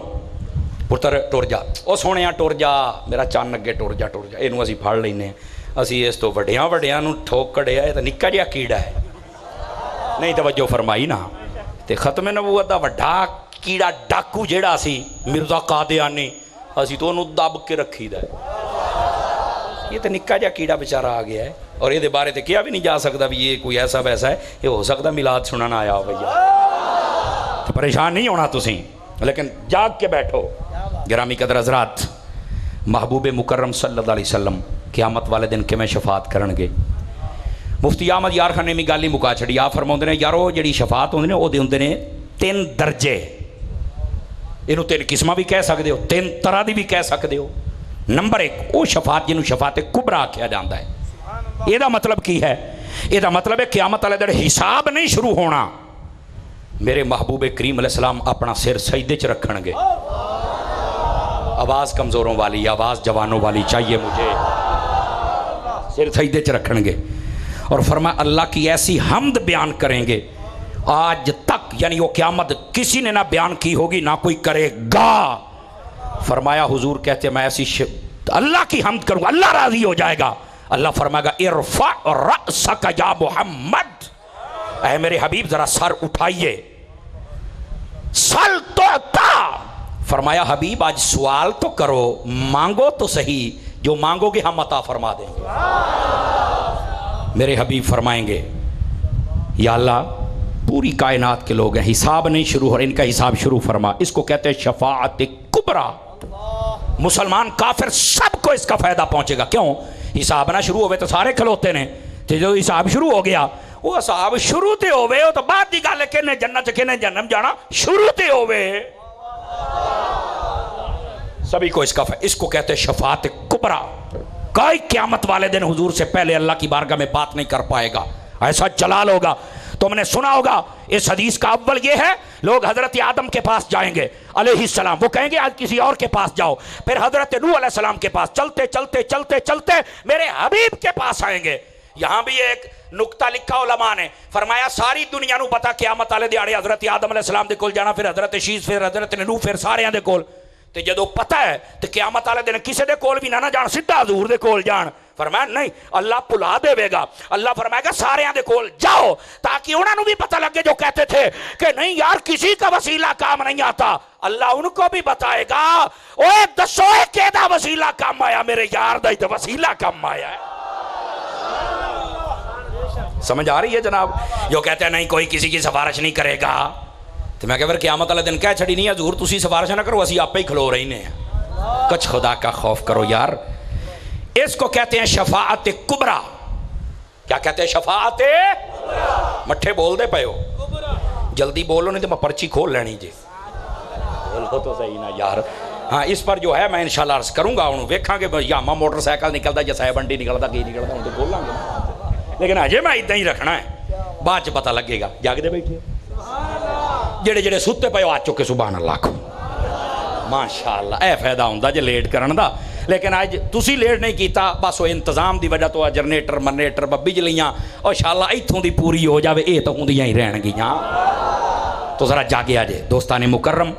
پتر ٹر جا، او سونیا ٹر جا، میرا چان اگے ٹر جا ٹر جا، اینوں اسی پھڑ لینے، اسی اس تو وڈیاں وڈیاں نو ٹھوک کڑیا ہے، تے نکا جہا کیڑا ہے، نہیں توجہ فرمائی نا۔ تے ختم نبوت دا وڈا کیڑا ڈاکو جیڑا سی مرزا قادیانی، اسی تو انہوں دب کے رکھی دا ہے۔ یہ تو نکا جا کیڑا بیچارہ آ گیا ہے، اور یہ دے بارے تے کیا بھی نہیں جا سکتا بھی یہ کوئی ایسا ویسا ہے، یہ ہو سکتا میلاد سننا آیا ہو بھیا، تو پریشان نہیں ہونا تسی، لیکن جاگ کے بیٹھو۔ گرامی قدر حضرات، محبوب مکرم صلی اللہ علیہ وسلم قیامت والے دن کے میں شفاعت کرنگے۔ مفتی احمد یار خان نے بھی گالی مکا چھڑی، آپ فرماؤندے نے یارو جڑی شفاعت ہوندے نے او دے ہوندے نے 3 درجے، انہوں 3 قسمہ بھی کہہ سکتے ہو، 3 طرح دی بھی کہہ سکتے ہو۔ نمبر 1 وہ شفاعت جنہوں شفاعت کبریٰ کیا جاندہ ہے۔ یہ دا مطلب کی ہے؟ یہ دا مطلب ہے قیامت والے دن حساب نہیں شروع ہونا، میرے محبوب کریم علیہ السلام اپنا سر سجدے چ رکھن گے۔ آواز کمزوروں والی، آواز جوانوں والی چاہیے مجھے، سر سجدے چ رکھن گے، اور فرمایا اللہ کی ایسی حمد بیان کریں گے آج تک، یعنی وہ قیامت کسی نے نہ بیان کی ہوگی نہ کوئی کرے گا۔ فرمایا حضور کہتے میں ایسی اللہ کی حمد کروں گا، اللہ راضی ہو جائے گا۔ اللہ فرمائے گا ارفع رأسک یا محمد، اے میرے حبیب ذرا سر اٹھائیے، سل تعطا، فرمایا حبیب آج سوال تو کرو، مانگو تو صحیح، جو مانگو گے ہم عطا فرما دیں گے۔ میرے حبیب فرمائیں گے یا اللہ پوری کائنات کے لوگ ہیں، حساب نہیں شروع ہو، ان کا حساب شروع فرما۔ اس کو کہتے ہیں شفاعت کبریٰ۔ مسلمان کافر سب کو اس کا فائدہ پہنچے گا۔ کیوں؟ حساب نہ شروع ہوئے تو سارے کھلوتے نے، تو جو حساب شروع ہو گیا وہ حساب شروع تے ہوئے ہو تو بعد دی گل ہے کہ جنت کنے جنم جانا شروع تے ہوئے سبھی کو اس کا فائدہ۔ اس کو کہتے ہیں شفاعت کبریٰ۔ کوئی قیامت والے دن حضور سے پہلے اللہ کی بارگاہ میں بات نہیں کر پائے گا، ایسا جلال ہوگا۔ تم نے سنا ہوگا اس حدیث کا اول یہ ہے، لوگ حضرت آدم کے پاس جائیں گے علیہ السلام، وہ کہیں گے آج کسی اور کے پاس جاؤ، پھر حضرت نوح علیہ السلام کے پاس چلتے چلتے چلتے چلتے میرے حبیب کے پاس آئیں گے۔ یہاں بھی ایک نقطہ لکھا علماء نے، فرمایا ساری دنیا نو پتا قیامت والے دیہاڑے حضرت آدم علیہ السلام دے کول جانا، پھر حضرت شیس، پھر حضرت نوح، پھر سارے دے کول۔ تے جدو پتہ ہے تو قیامت والے دن کسی دے کول بھی نہ جان، سیدھا حضور دے کول جان۔ فرمایا نہیں، اللہ بھلا دے گا، اللہ فرمائے گا سارے دے کول جاؤ، تاکہ انہوں نے بھی پتہ لگے جو کہتے تھے کہ نہیں یار کسی کا وسیلہ کام نہیں آتا، اللہ ان کو بھی بتائے گا اوے دسو کہ دا وسیلہ کام آیا، میرے یار دا ہی تو وسیلہ کام آیا ہے۔ سمجھ آ رہی ہے جناب؟ جو کہتے ہیں نہیں کوئی کسی کی سفارش نہیں کرے گا، تو میں کہ پھر قیامت والے دن کہہ چھڑی نہیں حضور تسی سفارش نہ کرو، اسی آپ ہی کھلو رہی نے، کچھ خدا کا خوف کرو یار۔ اس کو کہتے ہیں شفاعت کبریٰ۔ کیا کہتے ہیں؟ شفاعت مٹھے بول دے پے ہو، جلدی بولو نہیں تو میں پرچی کھول لینی جی، بولو تو صحیح نا یار۔ ہاں اس پر جو ہے میں انشاءاللہ عرض کروں گا، انہوں ویکھاں گے یاما موٹر سائیکل نکلتا یا سائے بنڈی نکلتا کی نکلتا ہوں تو بولاں گے، لیکن اجے میں ادھا ہی رکھنا ہے، بعد چ پتہ لگے گا۔ جاگ دے بیٹھے جڑے جڑے ستے پے آ چکے سبحان اللہ کو، ماشاءاللہ اے فائدہ ہوندا جے لیٹ کرن دا، لیکن آج تسی لیٹ نہیں کیتا، بس وہ انتظام دی وجہ تو جنریٹر منریٹر بجلیاں اور انشاءاللہ ایتھوں دی پوری ہو جاوے، اے تو ہوندیاں ہی رہن گیاں۔ تو ذرا جاگے آجے دوستان مکرم،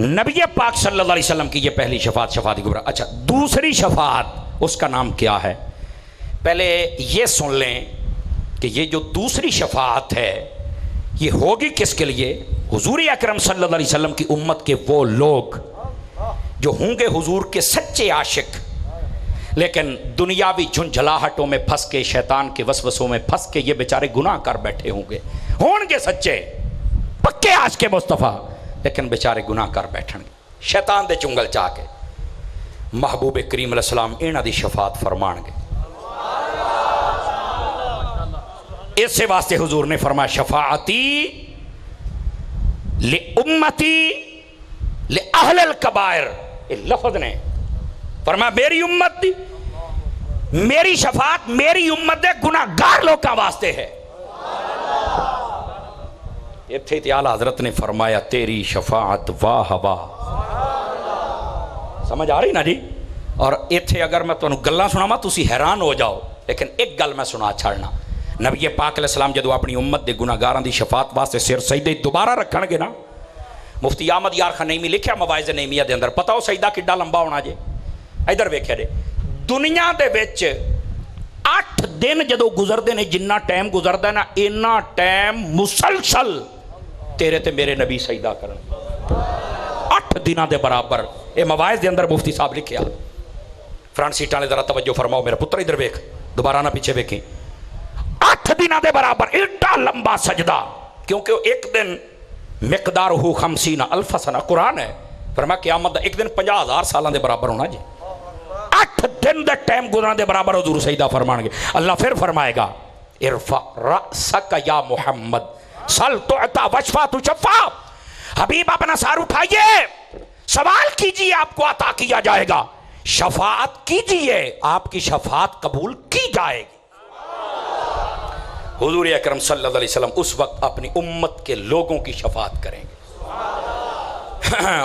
نبی پاک صلی اللہ علیہ وسلم کی یہ پہلی شفاعت، شفاعت کبریٰ۔ اچھا دوسری شفاعت اس کا نام کیا ہے؟ پہلے یہ سن لیں کہ یہ جو دوسری شفاعت ہے یہ ہوگی کس کے لیے؟ حضور اکرم صلی اللہ علیہ وسلم کی امت کے وہ لوگ جو ہوں گے حضور کے سچے عاشق، لیکن دنیاوی جھنجھلاہٹوں میں پھنس کے، شیطان کے وسوسوں میں پھنس کے یہ بیچارے گناہ کر بیٹھے ہوں گے سچے پکے عاشق مصطفیٰ، لیکن بیچارے گناہ کر بیٹھن گے، شیطان دے چنگل چاہ کے۔ محبوب کریم علیہ السلام انہاں دی شفاعت فرمان گے۔ اس سے واسطے حضور نے فرمایا شفاعتی لِأُمَّتِي لِأَهْلِ الْكَبَائِرِ، یہ لفظ نے فرمایا میری امت، میری شفاعت میری امت دے گناہگار لوگاں واسطے ہے۔ اتھے تے اعلیٰ حضرت نے فرمایا تیری شفاعت واہ واہ، سمجھ آ رہی نا جی؟ اور اتھے اگر میں تمہیں گلاں سناواں تسی حیران ہو جاؤ، لیکن ایک گل میں سنا چھاڑنا، نبی پاک علیہ السلام جدو اپنی امت دے گناہگاراں دی شفاعت واسطے سر سجدے دوبارہ رکھن گے نا، مفتی احمد یار خان نعیمی لکھیا مواعظ نعیمیہ دے اندر، پتہ ہو سجدہ کڈا لمبا ہونا جے؟ ادھر ویکھیا جے، دنیا دے وچ 8 دن جدو گزردے نے، جنہ ٹائم گزردا ہے نا اینا ٹائم مسلسل تیرے تے میرے نبی سجدہ کرن، 8 دنوں دے برابر۔ اے مواعظ دے اندر مفتی صاحب لکھیا، فرنٹ سیٹاں نے ذرا توجہ فرماؤ میرا پتر، ادھر ویکھ، دوبارہ نہ پیچھے ویکھیں، 8 دنوں دے برابر ایڈا لمبا سجدہ، کیونکہ ایک دن مقدارہ 50,000 سنہ، قرآن ہے، فرمایا قیامت ایک دن 50,000 سالاں دے برابر ہونا جی، 8 دن دے ٹائم گزرنے دے برابر حضور سجدہ فرمان گے۔ اللہ پھر فرمائے گا ارفع رأسک یا محمد سل تعطا واشفع تشفع، حبیب اپنا سار اٹھائیے، سوال کیجئے آپ کو عطا کیا جائے گا، شفاعت کیجئے آپ کی شفاعت قبول کی جائے گی۔ حضور اکرم صلی اللہ علیہ وسلم اس وقت اپنی امت کے لوگوں کی شفاعت کریں گے۔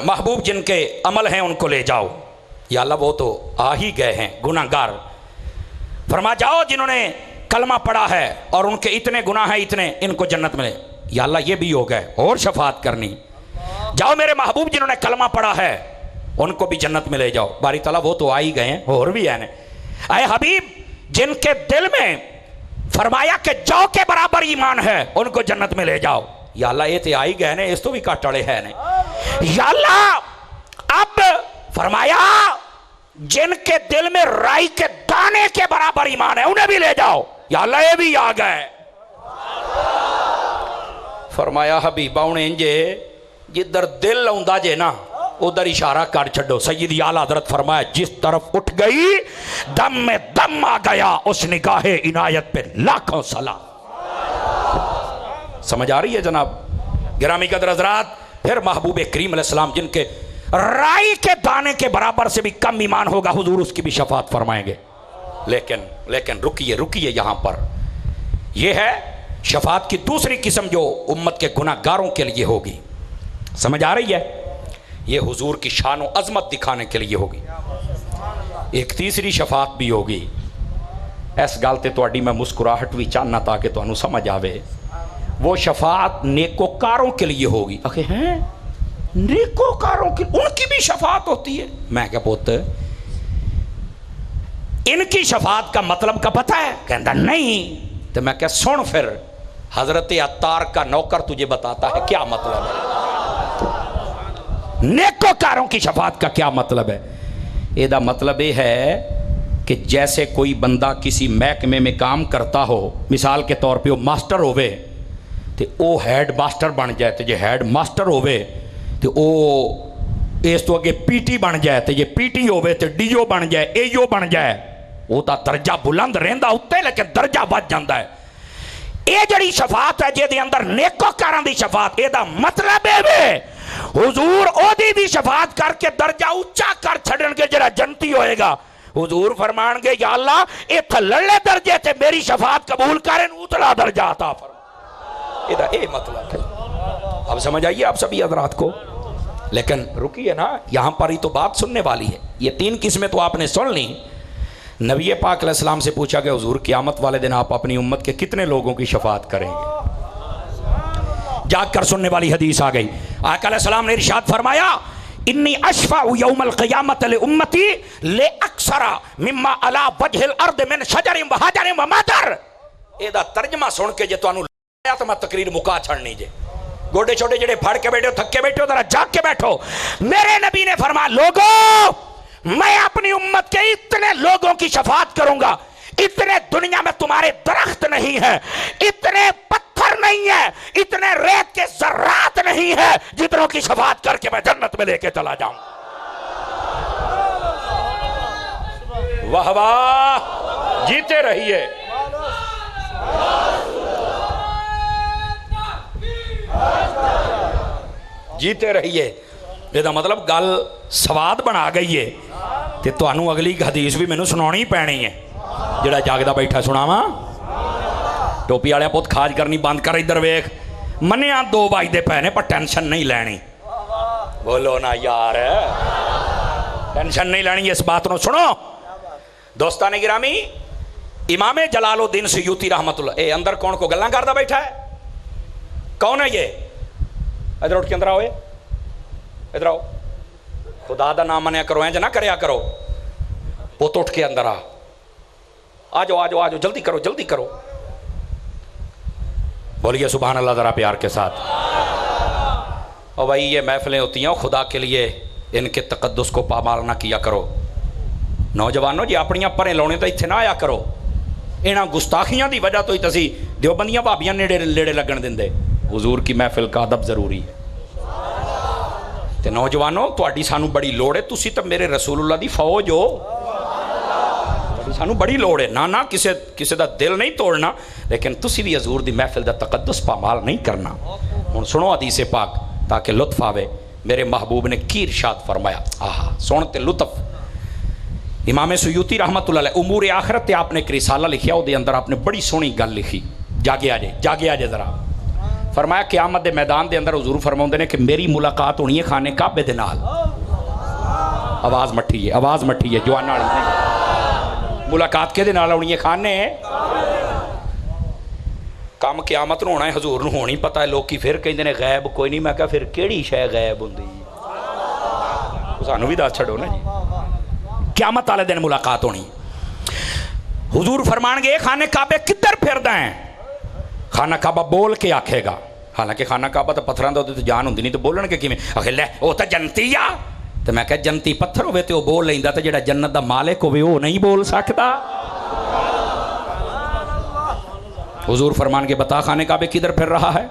محبوب جن کے عمل ہیں ان کو لے جاؤ، یا اللہ وہ تو آ ہی گئے ہیں گناہگار، فرما جاؤ جنہوں نے کلمہ پڑھا ہے اور ان کے اتنے گناہ ہیں اتنے، ان کو جنت ملے، یا اللہ یہ بھی ہو گئے اور شفاعت کرنی، جاؤ میرے محبوب جنہوں نے کلمہ پڑھا ہے ان کو بھی جنت میں لے جاؤ، باری تعالیٰ وہ تو آ ہی گئے ہیں اور بھی ہیں۔ اے حبیب جن کے دل میں فرمایا کہ جو کے برابر ایمان ہے ان کو جنت میں لے جاؤ، یا اللہ یہ تے آئی گئے نے، اس تو بھی کٹ اڑے ہے نے، یا اللہ اب فرمایا جن کے دل میں رائی کے دانے کے برابر ایمان ہے انہیں بھی لے جاؤ. یا اللہ یہ بھی آ گئے. فرمایا حبیبہ انہیں انجے جدھر دل آؤندا جے نا ادھر اشارہ کر چھڑو. سیدی اعلیٰ حضرت فرمایا جس طرف اٹھ گئی دم میں دم آ گیا اس نگاہ عنایت پہ لاکھوں سلام. سمجھ آ رہی ہے جناب؟ گرامی قدر حضرات، پھر محبوب کریم علیہ السلام جن کے رائی کے دانے کے برابر سے بھی کم ایمان ہوگا حضور اس کی بھی شفاعت فرمائیں گے. لیکن رکیے یہاں پر. یہ ہے شفاعت کی دوسری قسم جو امت کے گناہ گاروں کے لیے ہوگی. سمجھ آ رہی ہے؟ یہ حضور کی شان و عظمت دکھانے کے لیے ہوگی. ایک تیسری شفاعت بھی ہوگی. اس گل تے تہاڈی میں مسکراہٹ بھی چاہنا تاکہ تانوں سمجھ آوے. وہ شفاعت نیکوکاروں کے لیے ہوگی. اکھے ہیں نیکوکاروں کی ان کی بھی شفاعت ہوتی ہے. میں کیا پوت ان کی شفاعت کا مطلب کا پتہ ہے؟ کہندا نہیں. تو میں کیا سن پھر حضرت عطار کا نوکر تجھے بتاتا ہے کیا مطلب ہے. نیکوکاروں کی شفاعت کا کیا مطلب ہے؟ یہ دا مطلب یہ ہے کہ جیسے کوئی بندہ کسی محکمے میں کام کرتا ہو، مثال کے طور پہ وہ ماسٹر ہوئے تو وہ ہیڈ ماسٹر بن جائے. تو یہ ہیڈ ماسٹر ہوئے تو وہ اس تو اگے پی ٹی بن جائے. تو یہ پی ٹی ہوئے تو ڈی او بن جائے، اے او بن جائے. وہ تا درجہ بلند رہندا اتے لیکن درجہ بچ جاندہ ہے. یہ جڑی شفاعت ہے جے دے اندر نیکوکاراں دی شفاعت، یہ دا مطلب ہے حضور او دی بھی شفاعت کر کے درجہ اونچا کر چھڑن کے جڑا جنتی ہوئے گا. حضور فرمان گے یا اللہ اے تھلڑے درجے تے میری شفاعت قبول کریں اتلا درجہ عطا فرما. یہ دا اے مطلب ہے. اب سمجھ آئیے آپ سبھی حضرات کو. لیکن رکیے نا، یہاں پر ہی تو بات سننے والی ہے. یہ تین قسمیں تو آپ نے سن لی. نبی پاک علیہ السلام سے پوچھا کہ حضور قیامت والے دن آپ اپنی امت کے کتنے لوگوں کی شفاعت کریں گے؟ جاگ کر سننے والی حدیث آ گئی. آقا علیہ السلام نے ارشاد فرمایا انی اشفع یوم القیامت لامتی لاکثر مما علی وجہ الارض من شجر و حجر و مطر. اے دا ترجمہ سن کے جے تانوں لایا تو میں تقریر مکا چھڑنی جے. گوڑے چھوٹے جڑے پھڑ کے بیٹھو، تھک کے بیٹھو، ذرا جاگ کے بیٹھو. میرے نبی نے فرمایا لوگوں میں اپنی امت کے اتنے لوگوں کی شفاعت کروں گا، اتنے دنیا میں تمہارے درخت نہیں ہے، اتنے پتھر نہیں ہے، اتنے ریت کے ذرات نہیں ہے جتنوں کی شفاعت کر کے میں جنت میں لے کے چلا جاؤں. واہ واہ، جیتے رہیے. جیتے رہیے. یہ مطلب گل سواد بنا گئی ہے کہ تانوں اگلی حدیث بھی مینوں سنانی پینی ہے. جڑا جاگدا بیٹھا سناواں؟ ٹوپی والے پوت کھاج کرنی بند کر. ادھر ویکھ منیا 2 بجتے پے نے پر ٹینشن نہیں لینی. بولو نا یار، ٹینشن نہیں لینی. اس بات نو سنو دوستان گرامی. امام جلال الدین سیوطی رحمت اللہ، اے اندر کون کو گلاں کردا بیٹھا ہے؟ کون ہے یہ؟ ادھر اٹھ کے اندر آؤ. ادھر آؤ. خدا دا نام منیا کرو، اینج نہ کریا کرو. پوت اٹھ کے اندر آ جاؤ آ جاؤ جلدی کرو جلدی کرو. بولیے سبحان اللہ ذرا پیار کے ساتھ. اور بھائی یہ محفلیں ہوتی ہیں خدا کے لیے، ان کے تقدس کو پامال نہ کیا کرو. نوجوانوں جی اپنیاں پریں لاؤنے تو اتنے نہ آیا کرو. انہاں گستاخیاں دی وجہ تو ہی تسی دیوبندیاں بھابیاں نیڑے لگن دندے. حضور کی محفل کا ادب ضروری ہے. تے نوجوانوں تہاڈی سانو بڑی لوڑ ہے. تسی تو میرے رسول اللہ دی فوج ہو. سانو بڑی لوڑ ہے. نہ کسے دا دل نہیں توڑنا، لیکن تسی بھی حضور دی محفل دا تقدس پامال نہیں کرنا. ہن سنو حدیث پاک تاکہ لطف آوے. میرے محبوب نے کی ارشاد فرمایا، آہا سنتے لطف. امام سیوطی رحمت اللہ علیہ امور آخرت تے آپ نے ایک رسالہ لکھیا، او دے اندر آپ نے بڑی سونی گل لکھی. جاگے آجے ذرا. فرمایا قیامت دے میدان دے اندر حضور فرماؤندے نے کہ میری ملاقات ہونی ہے خانے کعبے دے نال. آواز مٹھی ہے جوانا والی نہیں. ملاقات کے دے نال ہونی ہے خانے. کام قیامت نو ہونا ہے، حضور نو ہونی پتہ ہے. لوکی پھر کہندے نے غیب کوئی نہیں. میں کہا پھر کیڑی شے غیب ہوندی؟ سانو بھی دس چھڑو نا جی. قیامت والے دن ملاقات ہونی. حضور فرمان گے خانے کعبے کدھر پھردا ہے؟ خانہ کعبہ بول کے آکھے گا. حالانکہ خانہ کعبہ تو پتھراں دا تے جان ہوندی نہیں، تو بولن کے کیویں؟ آکھے لے او تے جنتی آ تو میں کہا جنتی پتھر ہوئے تو وہ بول لیندہ تو جڑا جنت دا مالک ہوئے وہ نہیں بول سکتا. حضور فرمان کے بتا خانے کعبے کدھر پھر رہا ہے؟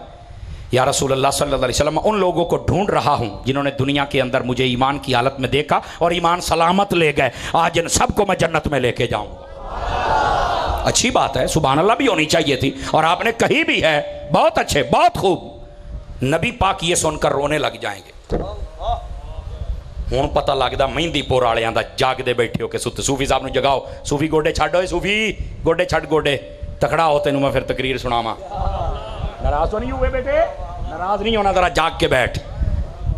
یا رسول اللہ صلی اللہ علیہ وسلم ان لوگوں کو ڈھونڈ رہا ہوں جنہوں نے دنیا کے اندر مجھے ایمان کی حالت میں دیکھا اور ایمان سلامت لے گئے. آج ان سب کو میں جنت میں لے کے جاؤں گا. اچھی بات ہے, سبحان اللہ بھی ہونی چاہیے تھی, اور آپ نے کہی بھی ہے. بہت اچھے, بہت خوب. نبی پاک یہ سن کر رونے لگ جائیں گے. ہوں پتہ لگتا مہندی پور والوں دا جاگ دے بیٹھے ہو کے ستے. صوفی صاحب نو جگاؤ, صوفی گوڈے چھڈ ہوئے, صوفی گوڈے چھڈ, گوڈے تکڑا ہو تینوں میں پھر تقریر سناواں. ناراض تو نہیں ہوئے بیٹے؟ ناراض نہیں ہونا, ذرا جاگ کے بیٹھ.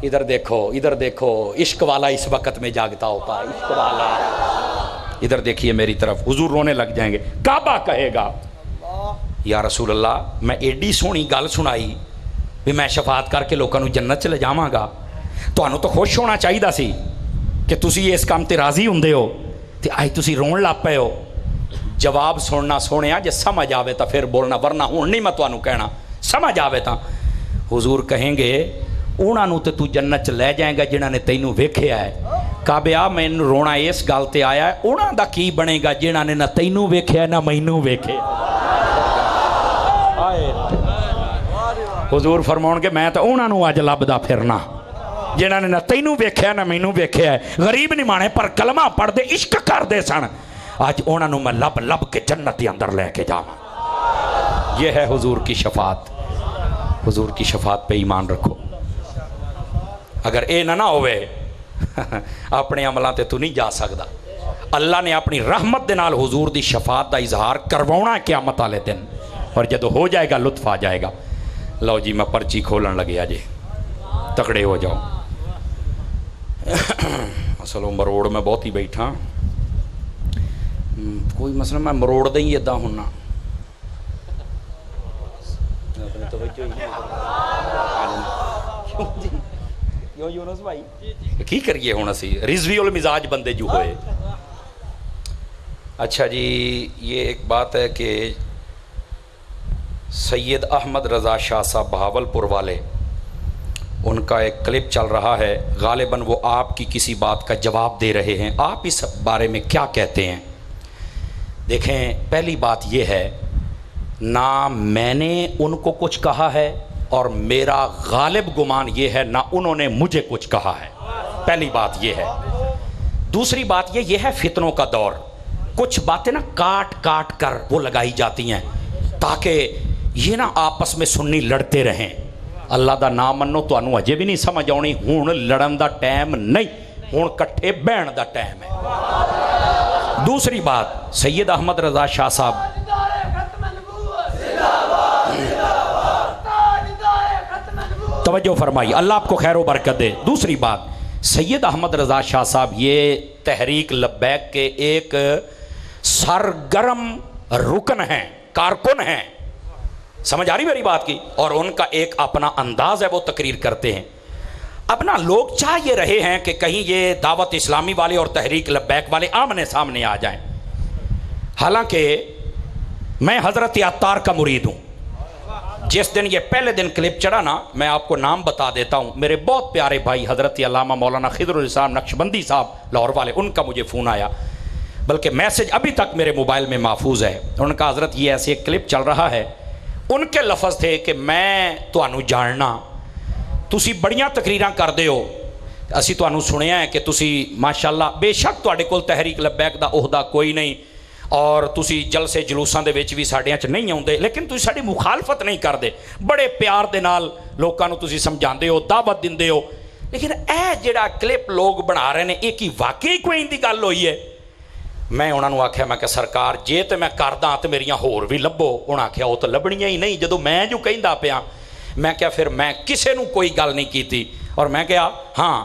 ادھر دیکھو, ادھر دیکھو, عشق والا اس وقت میں جاگتا ہوتا ہے, عشق والا. ادھر دیکھیے میری طرف. حضور رونے لگ جائیں گے. کعبہ کہے گا یا رسول اللہ میں ایڈی سونی گل سنائی بھی میں شفاعت کر کے لوگوں کو جنت چلے جاواں گا, تانوں تو خوش ہونا چاہیے سی کہ تسی اس کام تے راضی ہوندے ہو تے آج تسی رون لگ پے ہو. جواب سننا سونیا جے سمجھ آوے تا پھر بولنا, ورنہ ہون نہیں میں تانوں کہنا. سمجھ آوے تا حضور کہیں گے انہاں نوں تے تو جنت چ لے جائیں گا جنہاں نے تینوں ویکھیا ہے. کعبہ مینوں رونا اس گل تے آیا ہے, انہاں دا کی بنے گا جنہاں نے نہ تینوں ویکھیا نہ مینوں ویکھیا. حضور فرماؤن کہ میں تو انہاں نوں اج لبدا پھرنا جنہاں نے نہ تینوں ویکھیا نہ مینوں ویکھیا ہے. غریب نہیں مانے پر کلمہ پڑھ دے, عشق کر دے سن. آج انہاں نوں میں لب لب کے جنت کے اندر لے کے جاواں. یہ ہے حضور کی شفاعت. حضور کی شفاعت پہ ایمان رکھو. اگر اے نہ ہوئے اپنے عملوں تے تو نہیں جا سکتا. اللہ نے اپنی رحمت دے نال حضور دی شفاعت دا اظہار کروانا ہے قیامت والے دن, اور جدو ہو جائے گا لطف آ جائے گا. لو جی میں پرچی کھولن لگے جی, تکڑے ہو جاؤ. اصل مروڑ میں بہت ہی بیٹھا, کوئی مسئلہ میں مروڑ دیں ادا ہونا. کی کریے ہوں اسی رضوی المزاج بندے جو ہوئے. اچھا جی, یہ ایک بات ہے کہ سید احمد رضا شاہ صاحب بہاول پور والے, ان کا ایک کلپ چل رہا ہے. غالباً وہ آپ کی کسی بات کا جواب دے رہے ہیں. آپ اس بارے میں کیا کہتے ہیں؟ دیکھیں, پہلی بات یہ ہے, نہ میں نے ان کو کچھ کہا ہے اور میرا غالب گمان یہ ہے نہ انہوں نے مجھے کچھ کہا ہے. پہلی بات یہ ہے. دوسری بات یہ ہے فتنوں کا دور, کچھ باتیں نا کاٹ کاٹ کر وہ لگائی جاتی ہیں تاکہ یہ نا آپس میں سنی لڑتے رہیں. اللہ دا نام منو, تو انہوں اجے بھی نہیں سمجھ آنی. ہون لڑن دا ٹائم نہیں, ہون کٹھے بہن دا ٹائم ہے. دوسری بات, سید احمد رضا شاہ صاحب توجہ فرمائی, اللہ آپ کو خیر و برکت دے. دوسری بات, سید احمد رضا شاہ صاحب یہ تحریک لبیک کے ایک سرگرم رکن ہیں, کارکن ہیں. سمجھ آ رہی میری بات کی؟ اور ان کا ایک اپنا انداز ہے, وہ تقریر کرتے ہیں. اپنا لوگ چاہ یہ رہے ہیں کہ کہیں یہ دعوت اسلامی والے اور تحریک لبیک والے آمنے سامنے آ جائیں. حالانکہ میں حضرت عطار کا مرید ہوں. جس دن یہ پہلے دن کلپ چڑھا نا, میں آپ کو نام بتا دیتا ہوں, میرے بہت پیارے بھائی حضرت علامہ مولانا خضر الاسلام نقشبندی صاحب لاہور والے, ان کا مجھے فون آیا, بلکہ میسج ابھی تک میرے موبائل میں محفوظ ہے. ان کا حضرت یہ ایسے ایک کلپ چل رہا ہے, ان کے لفظ تھے کہ میں تانوں جاننا, تسی بڑیاں تقریراں کر دے ہو, اسی تانوں سنیا ہے کہ تسی ماشاءاللہ بے شک تواڈے کول تحریک لبیک دا عہدہ کوئی نہیں, اور تسی جلسے جلوساں دے وچ بھی ساڈیاں چ نہیں آوندے, لیکن تسی ساڈی مخالفت نہیں کردے, بڑے پیار دے نال لوکاں نوں تسی سمجھاندے ہو, دعوت دیندے ہو. لیکن اے جڑا کلپ لوگ بنا رہے ہیں, یہ کی واقعی کوئی دی گل ہوئی ہے؟ میں انہاں نوں آکھیا, میں کہ سرکار جے تے میں کردا تے میریاں ہور بھی لبو. انہاں آکھیا وہ تو لبنیاں ہی نہیں, جدوں میں جو کہندا پیا. میں کہا پھر میں کسے نوں کوئی گل نہیں کیتی, اور میں کہا ہاں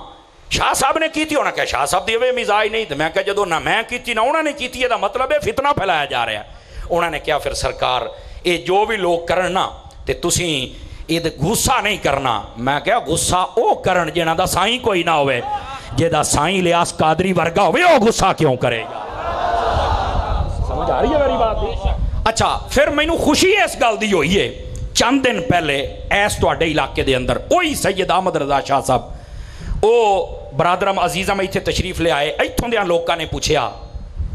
شاہ صاحب نے کیتی. انہاں کہا شاہ صاحب دی وے مزاج نہیں. تو میں کہا جدوں نہ میں کیتی نہ انہاں نے کیتی, یہ دا مطلب ہے فتنہ پھیلایا جا رہا ہے. انہاں نے کہا پھر سرکار یہ جو بھی لوگ کرن نا تے تسی یہ غصہ نہیں کرنا. میں کہا غصہ او کرن جنہاں دا سائیں کوئی نہ ہوئے, جے دا سائیں الیاس قادری ورگا ہوئے وہ غصہ کیوں کرے گا؟ سمجھ آ رہی ہے میری بات؟ اچھا, پھر مینوں خوشی اس گل دی ہوئی ہے, چند دن پہلے ایس تواڈے علاقے دے اندر وہی سید احمد رضا شاہ صاحب ਉਹ ਬਰਾਦਰਮ ਅਜ਼ੀਜ਼ਮ ਇੱਥੇ ਤਸ਼ਰੀਫ ਲਿਆਏ। ਇੱਥੋਂ ਦੇ ਲੋਕਾਂ ਨੇ ਪੁੱਛਿਆ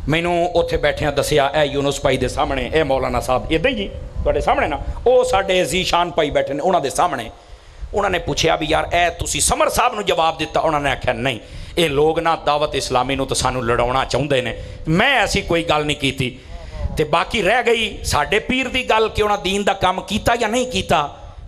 ਮੈਨੂੰ, ਉੱਥੇ ਬੈਠਿਆਂ ਦੱਸਿਆ ਇਹ ਯੂਨਸ ਭਾਈ ਦੇ ਸਾਹਮਣੇ, ਇਹ ਮੌਲਾਨਾ ਸਾਹਿਬ ਇੱਦਾਂ ਹੀ ਜੀ ਤੁਹਾਡੇ ਸਾਹਮਣੇ ਨਾ, ਉਹ ਸਾਡੇ ਜ਼ੀਸ਼ਾਨ ਭਾਈ ਬੈਠੇ ਨੇ ਉਹਨਾਂ ਦੇ ਸਾਹਮਣੇ। ਉਹਨਾਂ ਨੇ ਪੁੱਛਿਆ ਵੀ ਯਾਰ ਇਹ ਤੁਸੀਂ ਸਮਰ ਸਾਹਿਬ ਨੂੰ ਜਵਾਬ ਦਿੱਤਾ? ਉਹਨਾਂ ਨੇ ਆਖਿਆ ਨਹੀਂ, ਇਹ ਲੋਕ ਨਾ ਦਾਵਤ ਇਸਲਾਮੀ ਨੂੰ ਤਾਂ ਸਾਨੂੰ ਲੜਾਉਣਾ ਚਾਹੁੰਦੇ ਨੇ, ਮੈਂ ਐਸੀ ਕੋਈ ਗੱਲ ਨਹੀਂ ਕੀਤੀ। ਤੇ ਬਾਕੀ ਰਹਿ ਗਈ ਸਾਡੇ ਪੀਰ ਦੀ ਗੱਲ ਕਿ ਉਹਨਾਂ ਦੀਨ ਦਾ ਕੰਮ ਕੀਤਾ ਜਾਂ ਨਹੀਂ ਕੀਤਾ,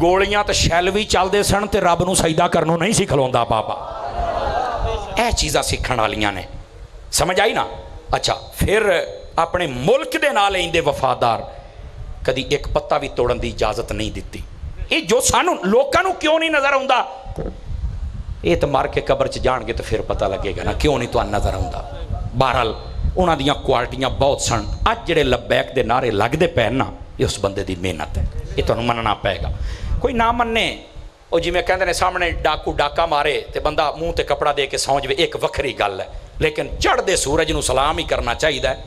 ਗੋਲੀਆਂ ਤੇ ਸ਼ੈਲ ਵੀ ਚੱਲਦੇ ਸਨ ਤੇ ਰੱਬ ਨੂੰ ਸਜਦਾ ਕਰਨੋਂ ਨਹੀਂ ਸੀ ਖਲੋਂਦਾ ਬਾਬਾ। ਇਹ ਚੀਜ਼ਾਂ ਸਿੱਖਣ ਵਾਲੀਆਂ ਨੇ, ਸਮਝ ਆਈ ਨਾ। ਅੱਛਾ, ਫਿਰ ਆਪਣੇ ਮੁਲਕ ਦੇ ਨਾਲ ਇੰਦੇ ਵਫਾਦਾਰ, ਕਦੀ ਇੱਕ ਪੱਤਾ ਵੀ ਤੋੜਨ ਦੀ ਇਜਾਜ਼ਤ ਨਹੀਂ ਦਿੱਤੀ। ਇਹ ਜੋ ਸਾਨੂੰ ਲੋਕਾਂ ਨੂੰ ਕਿਉਂ ਨਹੀਂ ਨਜ਼ਰ ਆਉਂਦਾ, ਇਹ ਤਾਂ ਮਰ ਕੇ ਕਬਰ 'ਚ ਜਾਣਗੇ ਤਾਂ ਫਿਰ ਪਤਾ ਲੱਗੇਗਾ ਨਾ ਕਿਉਂ ਨਹੀਂ ਤੁਹਾਨੂੰ ਨਜ਼ਰ ਆਉਂਦਾ। ਬਹਰਹਾਲ ਉਹਨਾਂ ਦੀਆਂ ਕੁਆਲਿਟੀਆਂ ਬਹੁਤ ਸਨ। ਅੱਜ ਜਿਹੜੇ ਲਬੈਕ ਦੇ ਨਾਰੇ ਲੱਗਦੇ ਪਏ ਨਾ, ਇਹ ਉਸ ਬੰਦੇ ਦੀ ਮਿਹਨਤ ਹੈ, ਇਹ ਤੁਹਾਨੂੰ ਮੰਨਣਾ ਪਏਗਾ। ਕੋਈ ਨਾ ਮੰਨੇ, ਉਹ ਜਿਵੇਂ ਕਹਿੰਦੇ ਨੇ ਸਾਹਮਣੇ ਡਾਕੂ ਡਾਕਾ ਮਾਰੇ ਤੇ ਬੰਦਾ ਮੂੰਹ ਤੇ ਕਪੜਾ ਦੇ ਕੇ ਸੌਂ ਜਾਵੇ, ਇੱਕ ਵੱਖਰੀ ਗੱਲ ਹੈ। ਲੇਕਿਨ ਚੜ੍ਹਦੇ ਸੂਰਜ ਨੂੰ ਸਲਾਮ ਹੀ ਕਰਨਾ ਚਾਹੀਦਾ ਹੈ।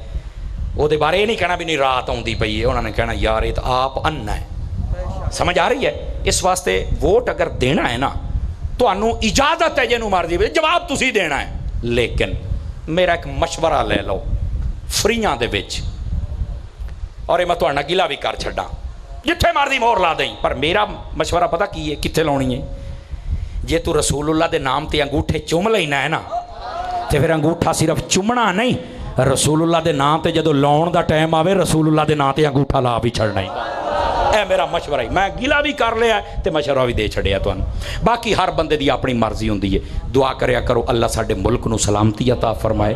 ਉਹਦੇ ਬਾਰੇ ਇਹ ਨਹੀਂ ਕਹਿਣਾ ਵੀ ਨਹੀਂ ਰਾਤ ਆਉਂਦੀ ਪਈ ਹੈ, ਉਹਨਾਂ ਨੇ ਕਹਿਣਾ ਯਾਰ ਇਹ ਤਾਂ ਆਪ ਅੰਨਾ ਹੈ। ਸਮਝ ਆ ਰਹੀ ਹੈ? ਇਸ ਵਾਸਤੇ ਵੋਟ ਅਗਰ ਦੇਣਾ ਹੈ ਨਾ, ਤੁਹਾਨੂੰ ਇਜਾਜ਼ਤ ਹੈ ਜਿਹਨੂੰ ਮਰਜ਼ੀ ਜਵਾਬ ਤੁਸੀਂ ਦੇਣਾ ਹੈ। ਲੇਕਿਨ ਮੇਰਾ ਇੱਕ ਮਸ਼ਵਰਾ ਲੈ ਲਓ ਫਰੀਆਂ ਦੇ ਵਿੱਚ, ਔਰ ਇਹ ਮੈਂ ਤੁਹਾਡਾ ਗਿਲਾ ਵੀ ਕਰ ਛੱਡਾਂ, ਜਿੱਥੇ ਮਰਜ਼ੀ ਮੋਹਰ ਲਾ ਦੇਈ, ਪਰ ਮੇਰਾ ਮਸ਼ਵਰਾ ਪਤਾ ਕੀ ਹੈ, ਕਿੱਥੇ ਲਾਉਣੀ ਹੈ? ਜੇ ਤੂੰ ਰਸੂਲੁੱਲਾਹ ਦੇ ਨਾਮ ਤੇ ਅੰਗੂਠੇ ਚੁੰਮ ਲੈਣਾ ਹੈ ਨਾ, ਤੇ ਫਿਰ ਅੰਗੂਠਾ ਸਿਰਫ ਚੁੰਮਣਾ ਨਹੀਂ, ਰਸੂਲੁੱਲਾਹ ਦੇ ਨਾਮ ਤੇ ਜਦੋਂ ਲਾਉਣ ਦਾ ਟਾਈਮ ਆਵੇ ਰਸੂਲੁੱਲਾਹ ਦੇ ਨਾਂ ਤੇ ਅੰਗੂਠਾ ਲਾ ਵੀ ਛੱਡਣਾ ਹੀ। ਇਹ ਮੇਰਾ ਮਸ਼ਵਰਾ ਹੀ, ਮੈਂ ਗਿਲਾ ਵੀ ਕਰ ਲਿਆ ਤੇ ਮਸ਼ਵਰਾ ਵੀ ਦੇ ਛੱਡਿਆ ਤੁਹਾਨੂੰ। ਬਾਕੀ ਹਰ ਬੰਦੇ ਦੀ ਆਪਣੀ ਮਰਜ਼ੀ ਹੁੰਦੀ ਹੈ। ਦੁਆ ਕਰਿਆ ਕਰੋ ਅੱਲਾ ਸਾਡੇ ਮੁਲਕ ਨੂੰ ਸਲਾਮਤੀ ਅਤਾ ਫਰਮਾਏ।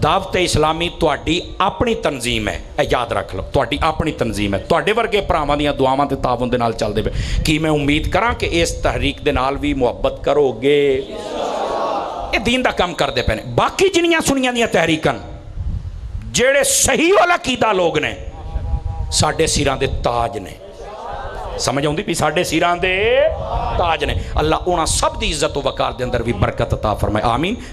ਦਾਵਤ ਇਸਲਾਮੀ ਤੁਹਾਡੀ ਆਪਣੀ ਤਨਜ਼ੀਮ ਹੈ, ਇਹ ਯਾਦ ਰੱਖ ਲਓ, ਤੁਹਾਡੀ ਆਪਣੀ ਤਨਜ਼ੀਮ ਹੈ। ਤੁਹਾਡੇ ਵਰਗੇ ਭਰਾਵਾਂ ਦੀਆਂ ਦੁਆਵਾਂ ਤੇ ਤਾਵਨ ਦੇ ਨਾਲ ਚੱਲਦੇ ਪਏ। ਕੀ ਮੈਂ ਉਮੀਦ ਕਰਾਂ ਕਿ ਇਸ ਤਹਿਰੀਕ ਦੇ ਨਾਲ ਵੀ ਮੁਹੱਬਤ ਕਰੋਗੇ? ਇਹ ਦੀਨ ਦਾ ਕੰਮ ਕਰਦੇ ਪਏ ਨੇ। ਬਾਕੀ ਜਿੰਨੀਆਂ ਸੁਣੀਆਂ ਦੀਆਂ ਤਹਿਰੀਕਾਂ, ਜਿਹੜੇ ਸਹੀ ਵਾਲਾ ਅਕੀਦਾ ਲੋਕ ਨੇ, ਸਾਡੇ ਸਿਰਾਂ ਦੇ ਤਾਜ ਨੇ। ਸਮਝ ਆਉਂਦੀ ਵੀ ਸਾਡੇ ਸਿਰਾਂ ਦੇ ਤਾਜ ਨੇ। ਅੱਲਾ ਉਹਨਾਂ ਸਭ ਦੀ ਇੱਜ਼ਤ ਵਕਾਰ ਦੇ ਅੰਦਰ ਵੀ ਬਰਕਤ ਅਤਾ ਫਰਮਾਏ। ਆਮੀਨ।